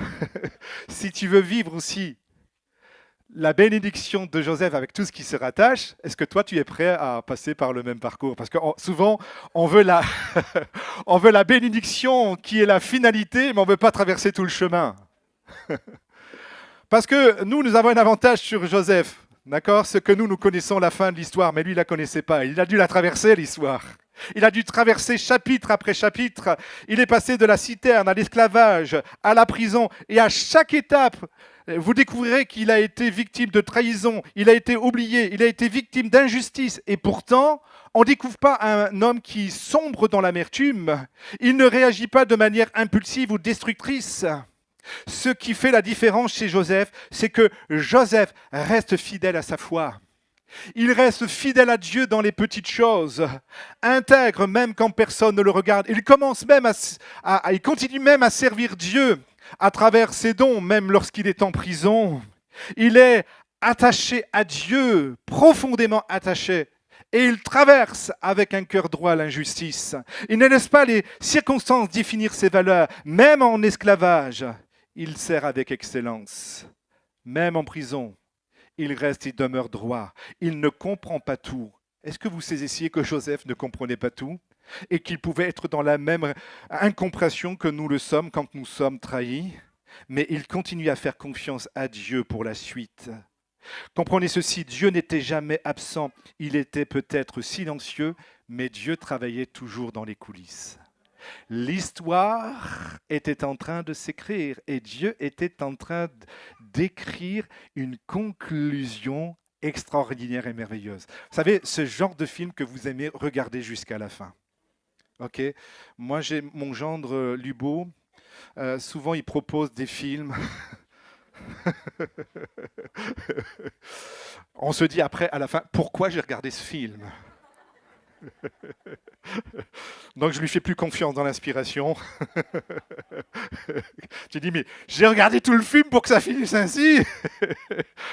si tu veux vivre aussi la bénédiction de Joseph avec tout ce qui se rattache, est-ce que toi, tu es prêt à passer par le même parcours? Parce que souvent, on veut on veut la bénédiction qui est la finalité, mais on ne veut pas traverser tout le chemin. Parce que nous avons un avantage sur Joseph. D'accord? Ce que nous connaissons la fin de l'histoire, mais lui, il ne la connaissait pas. Il a dû la traverser, l'histoire. Il a dû traverser chapitre après chapitre. Il est passé de la citerne à l'esclavage, à la prison. Et à chaque étape, vous découvrirez qu'il a été victime de trahison, il a été oublié, il a été victime d'injustice. Et pourtant, on ne découvre pas un homme qui sombre dans l'amertume. Il ne réagit pas de manière impulsive ou destructrice. Ce qui fait la différence chez Joseph, c'est que Joseph reste fidèle à sa foi. Il reste fidèle à Dieu dans les petites choses, intègre même quand personne ne le regarde. Il continue même à servir Dieu à travers ses dons, même lorsqu'il est en prison. Il est attaché à Dieu, profondément attaché. Et il traverse avec un cœur droit l'injustice. Il ne laisse pas les circonstances définir ses valeurs, même en esclavage. Il sert avec excellence. Même en prison, il reste et demeure droit. Il ne comprend pas tout. Est-ce que vous saisissiez que Joseph ne comprenait pas tout et qu'il pouvait être dans la même incompréhension que nous le sommes quand nous sommes trahis? Mais il continue à faire confiance à Dieu pour la suite. Comprenez ceci, Dieu n'était jamais absent, il était peut-être silencieux, mais Dieu travaillait toujours dans les coulisses. L'histoire était en train de s'écrire et Dieu était en train d'écrire une conclusion extraordinaire et merveilleuse. Vous savez, ce genre de film que vous aimez regarder jusqu'à la fin. Ok, moi j'ai mon gendre Lubo, souvent il propose des films. On se dit après, à la fin, pourquoi j'ai regardé ce film? Donc je lui fais plus confiance dans l'inspiration. J'ai dit, mais j'ai regardé tout le film pour que ça finisse ainsi. Vous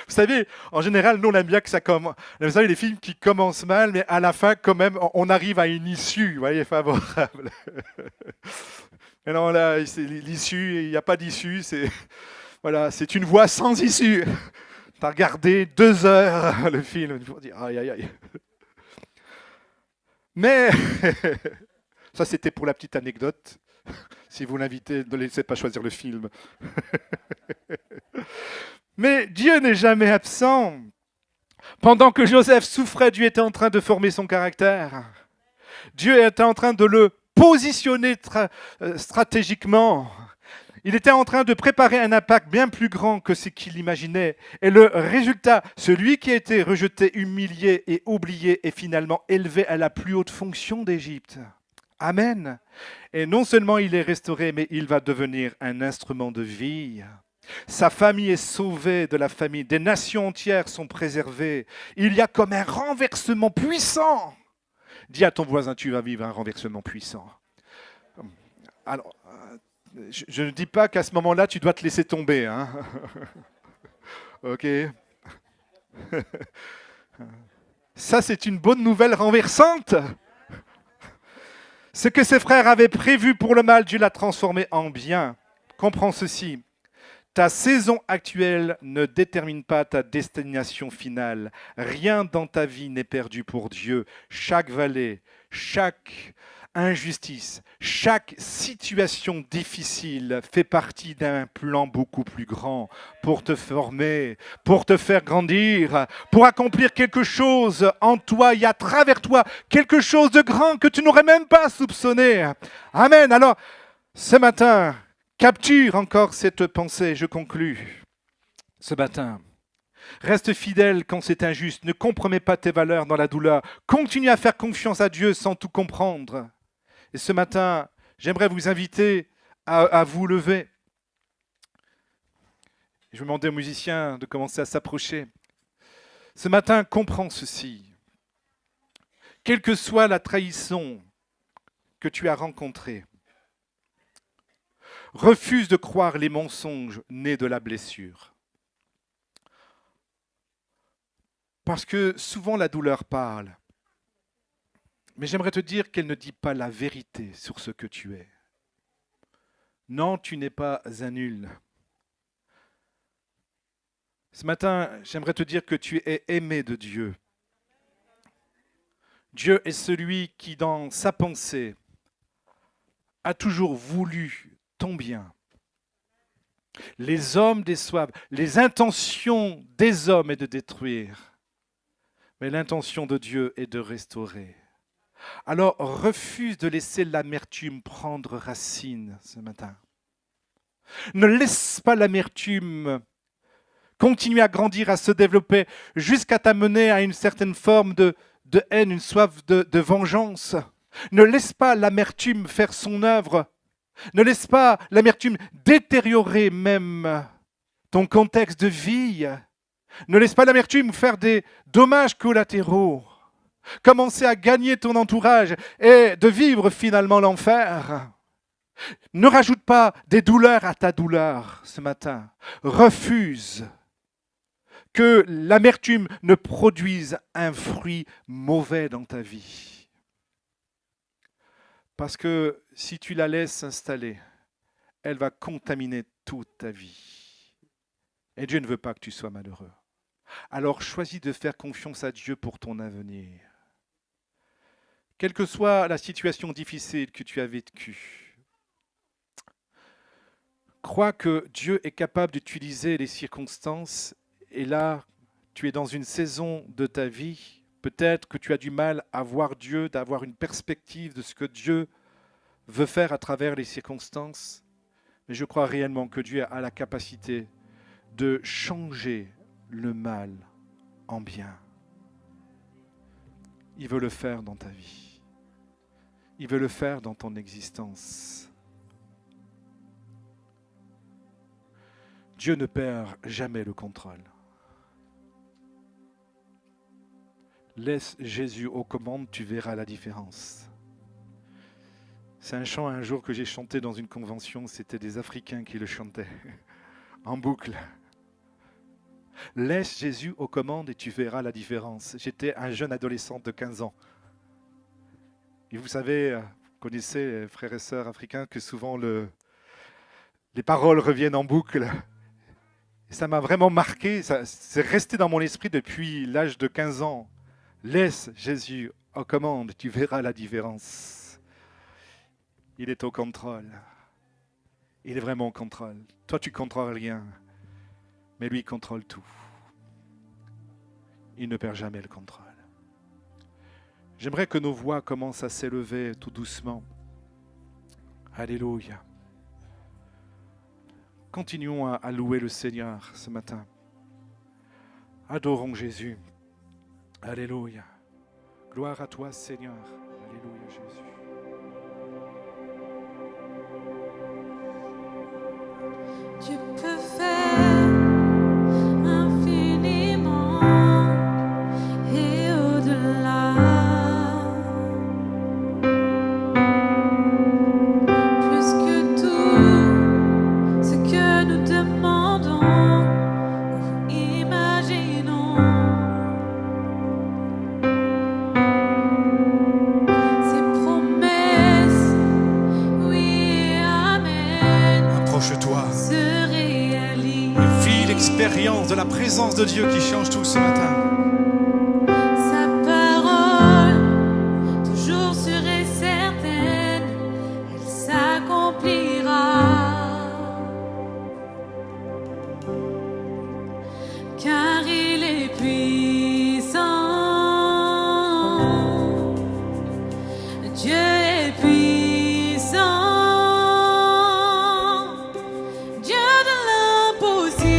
savez, en général, nous on aime bien que ça commence. Vous savez, les films qui commencent mal, mais à la fin, quand même, on arrive à une issue, vous voyez, favorable. Et non, là, c'est l'issue, il n'y a pas d'issue, c'est voilà, c'est une voie sans issue. Tu as regardé 2 heures le film, il faut dire, aïe, aïe, aïe. Mais, ça c'était pour la petite anecdote. Si vous l'invitez, ne laissez pas choisir le film. Mais Dieu n'est jamais absent. Pendant que Joseph souffrait, Dieu était en train de former son caractère. Dieu était en train de le positionner stratégiquement. Il était en train de préparer un impact bien plus grand que ce qu'il imaginait. Et le résultat, celui qui a été rejeté, humilié et oublié, est finalement élevé à la plus haute fonction d'Égypte. Amen. Et non seulement il est restauré, mais il va devenir un instrument de vie. Sa famille est sauvée de la famine. Des nations entières sont préservées. Il y a comme un renversement puissant. Dis à ton voisin, tu vas vivre un renversement puissant. Alors, je ne dis pas qu'à ce moment-là, tu dois te laisser tomber. Hein. Ok. Ça, c'est une bonne nouvelle renversante. Ce que ses frères avaient prévu pour le mal, Dieu l'a transformé en bien. Comprends ceci. Ta saison actuelle ne détermine pas ta destination finale. Rien dans ta vie n'est perdu pour Dieu. Chaque vallée, chaque injustice, chaque situation difficile fait partie d'un plan beaucoup plus grand pour te former, pour te faire grandir, pour accomplir quelque chose en toi et à travers toi, quelque chose de grand que tu n'aurais même pas soupçonné. Amen. Alors, ce matin, capture encore cette pensée, je conclus. Ce matin, reste fidèle quand c'est injuste, ne compromets pas tes valeurs dans la douleur, continue à faire confiance à Dieu sans tout comprendre. Et ce matin, j'aimerais vous inviter à vous lever. Je vais demander aux musiciens de commencer à s'approcher. Ce matin, comprends ceci. Quelle que soit la trahison que tu as rencontrée, refuse de croire les mensonges nés de la blessure. Parce que souvent la douleur parle. Mais j'aimerais te dire qu'elle ne dit pas la vérité sur ce que tu es. Non, tu n'es pas un nul. Ce matin, j'aimerais te dire que tu es aimé de Dieu. Dieu est celui qui, dans sa pensée, a toujours voulu ton bien. Les hommes déçoivent, les intentions des hommes est de détruire, mais l'intention de Dieu est de restaurer. Alors refuse de laisser l'amertume prendre racine ce matin. Ne laisse pas l'amertume continuer à grandir, à se développer, jusqu'à t'amener à une certaine forme de haine, une soif de vengeance. Ne laisse pas l'amertume faire son œuvre. Ne laisse pas l'amertume détériorer même ton contexte de vie. Ne laisse pas l'amertume faire des dommages collatéraux. Commencer à gagner ton entourage et de vivre finalement l'enfer. Ne rajoute pas des douleurs à ta douleur ce matin. Refuse que l'amertume ne produise un fruit mauvais dans ta vie. Parce que si tu la laisses s'installer, elle va contaminer toute ta vie. Et Dieu ne veut pas que tu sois malheureux. Alors choisis de faire confiance à Dieu pour ton avenir. Quelle que soit la situation difficile que tu as vécue, crois que Dieu est capable d'utiliser les circonstances et là, tu es dans une saison de ta vie, peut-être que tu as du mal à voir Dieu, d'avoir une perspective de ce que Dieu veut faire à travers les circonstances, mais je crois réellement que Dieu a la capacité de changer le mal en bien. Il veut le faire dans ta vie. Il veut le faire dans ton existence. Dieu ne perd jamais le contrôle. Laisse Jésus aux commandes, tu verras la différence. C'est un chant un jour que j'ai chanté dans une convention, c'était des Africains qui le chantaient en boucle. Laisse Jésus aux commandes et tu verras la différence. J'étais un jeune adolescent de 15 ans. Et vous savez, vous connaissez, frères et sœurs africains, que souvent les paroles reviennent en boucle. Et ça m'a vraiment marqué, c'est resté dans mon esprit depuis l'âge de 15 ans. Laisse Jésus aux commandes, tu verras la différence. Il est au contrôle. Il est vraiment au contrôle. Toi, tu ne contrôles rien, mais lui contrôle tout. Il ne perd jamais le contrôle. J'aimerais que nos voix commencent à s'élever tout doucement. Alléluia. Continuons à louer le Seigneur ce matin. Adorons Jésus. Alléluia. Gloire à toi, Seigneur. Alléluia, Jésus. Tu peux faire infiniment et au-delà, plus que tout ce que nous demandons ou imaginons. Ces promesses, oui, amen. Approche-toi. Se réalise. Vis l'expérience de la présence de Dieu qui change tout ce matin. Sa parole, toujours sûre et certaine, elle s'accomplira. Car il est puissant. Dieu est puissant. Dieu de l'impossible.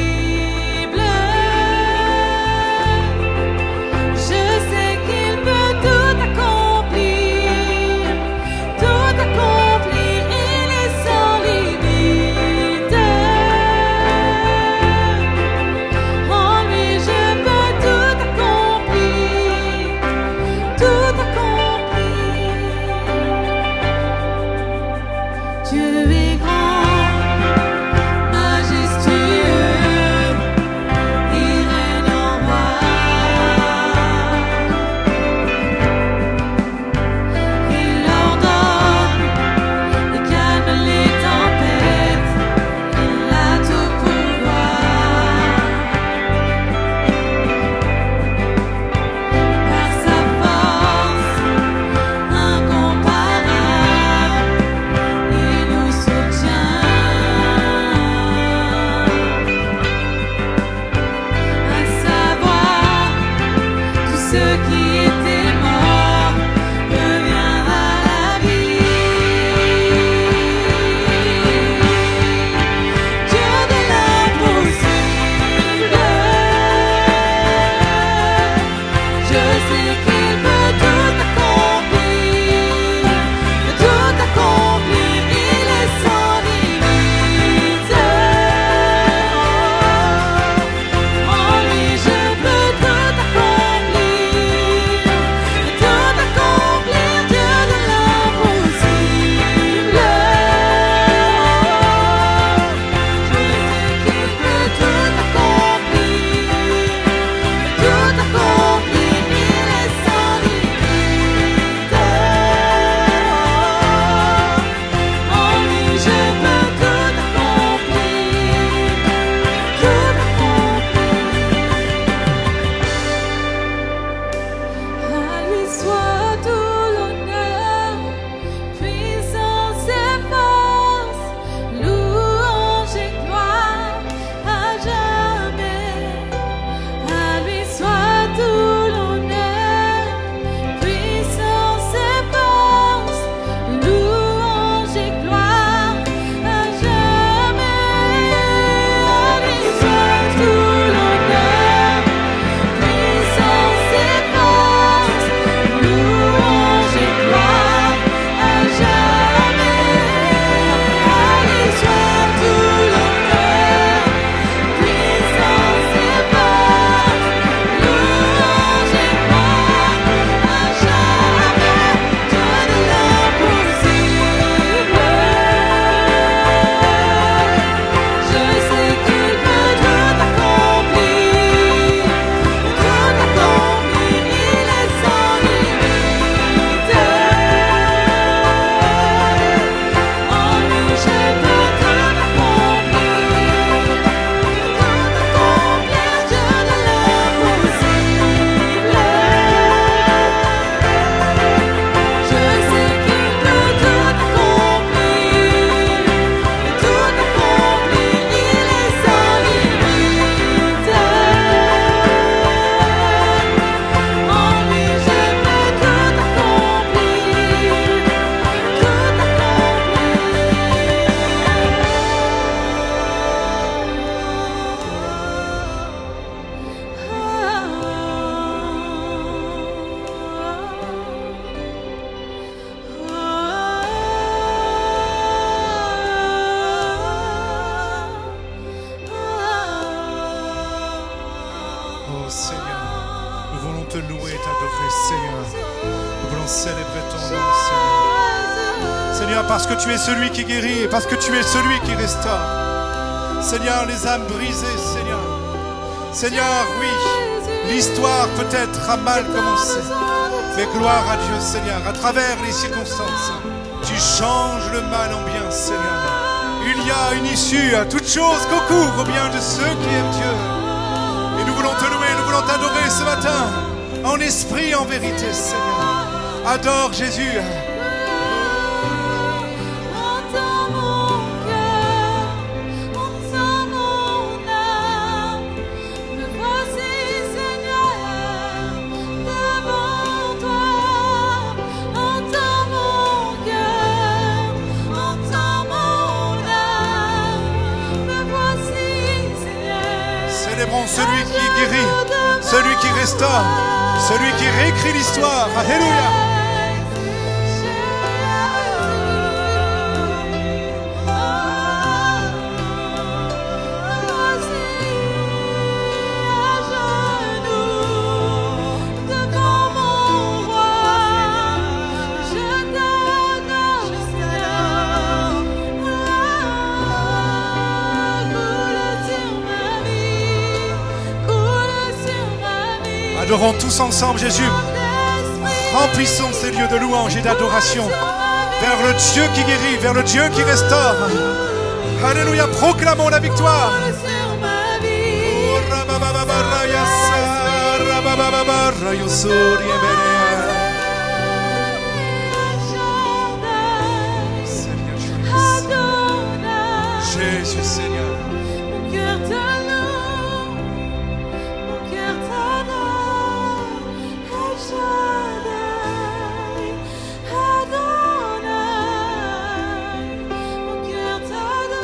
célébrer ton nom, Seigneur. Seigneur, parce que tu es celui qui guérit, parce que tu es celui qui restaure. Seigneur, les âmes brisées, Seigneur. Seigneur, oui, l'histoire peut-être a mal commencé. Mais gloire à Dieu, Seigneur, à travers les circonstances, tu changes le mal en bien, Seigneur. Il y a une issue à toute chose concourt au bien de ceux qui aiment Dieu. Et nous voulons te louer, nous voulons t'adorer ce matin, en esprit, en vérité, Seigneur. Adore Jésus. Entends mon cœur, entends mon âme. Me voici, Seigneur, devant toi. Entends mon cœur, entends mon âme. Me voici, Seigneur. Célébrons celui qui guérit, celui qui restaure, celui qui réécrit l'histoire. Alléluia. Adorons tous ensemble Jésus. Remplissons ces lieux de louange et d'adoration vers le Dieu qui guérit, vers le Dieu qui restaure. Alléluia, proclamons la victoire. Jésus Seigneur. Mon cœur t'adore, mon cœur t'adore, El Shaddai, Adonai. Mon cœur t'adore,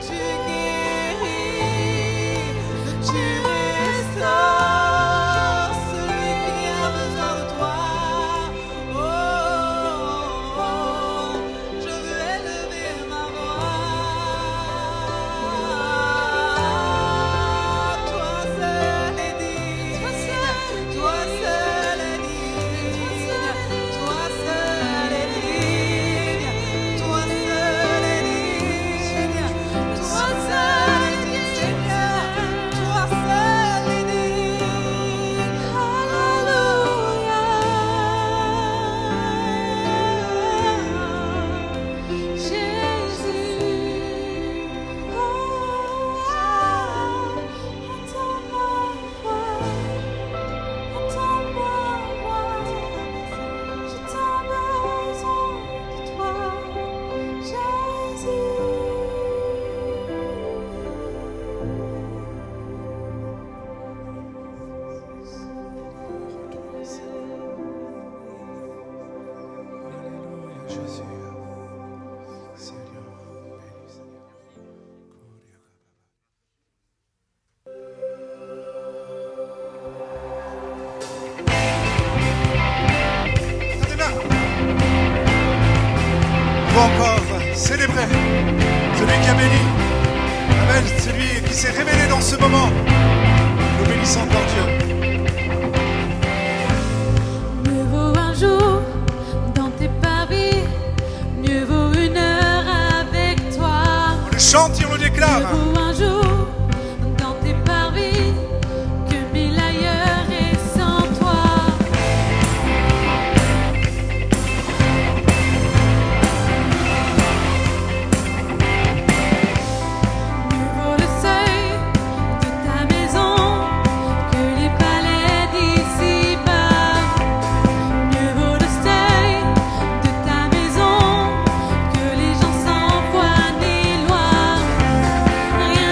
tu guéris, tu restaures celui qui a besoin de toi. Oh, je veux élever ma voix. Toi seul est digne, toi seul est digne, toi seul est digne, toi seul est digne, toi seul est digne, Seigneur, toi seul est digne. Alléluia. Jésus, entends ma voix, entends ma voix. J'ai tant besoin de toi, Jésus. Alléluia Jésus. Seigneur, béni Seigneur. Attendez-moi. On va encore célébrer celui qui a béni. Amen. Celui qui s'est révélé dans ce moment. Nous bénissons encore Dieu. Mieux vaut un jour dans tes paris, mieux vaut une heure avec toi. On le chante et on le déclare. Mieux vaut un jour dans tes paris que mille ailleurs et sans toi. Mieux vaut le seuil de ta maison que les palais d'ici-bas. Mieux vaut le seuil de ta maison que les gens sans foi ni loi. Rien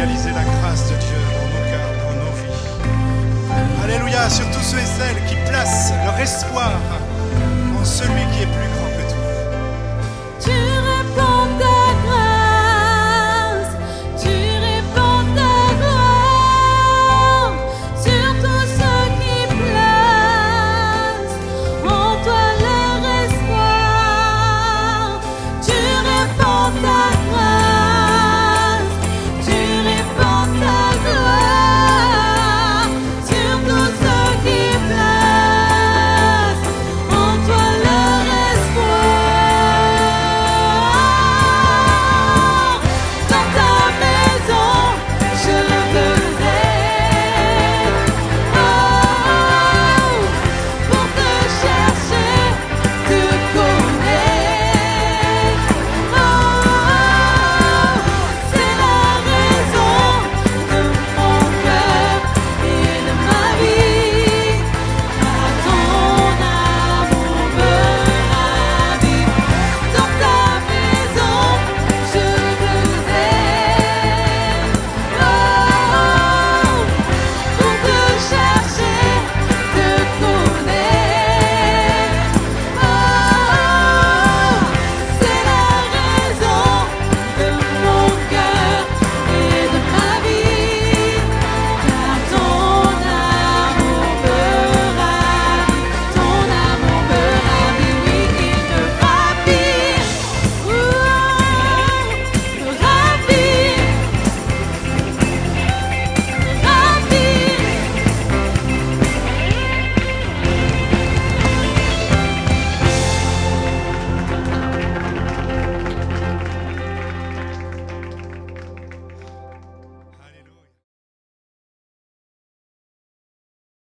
réaliser la grâce de Dieu dans nos cœurs, dans nos vies. Alléluia, sur tous ceux et celles qui placent leur espoir en celui qui est plus grand.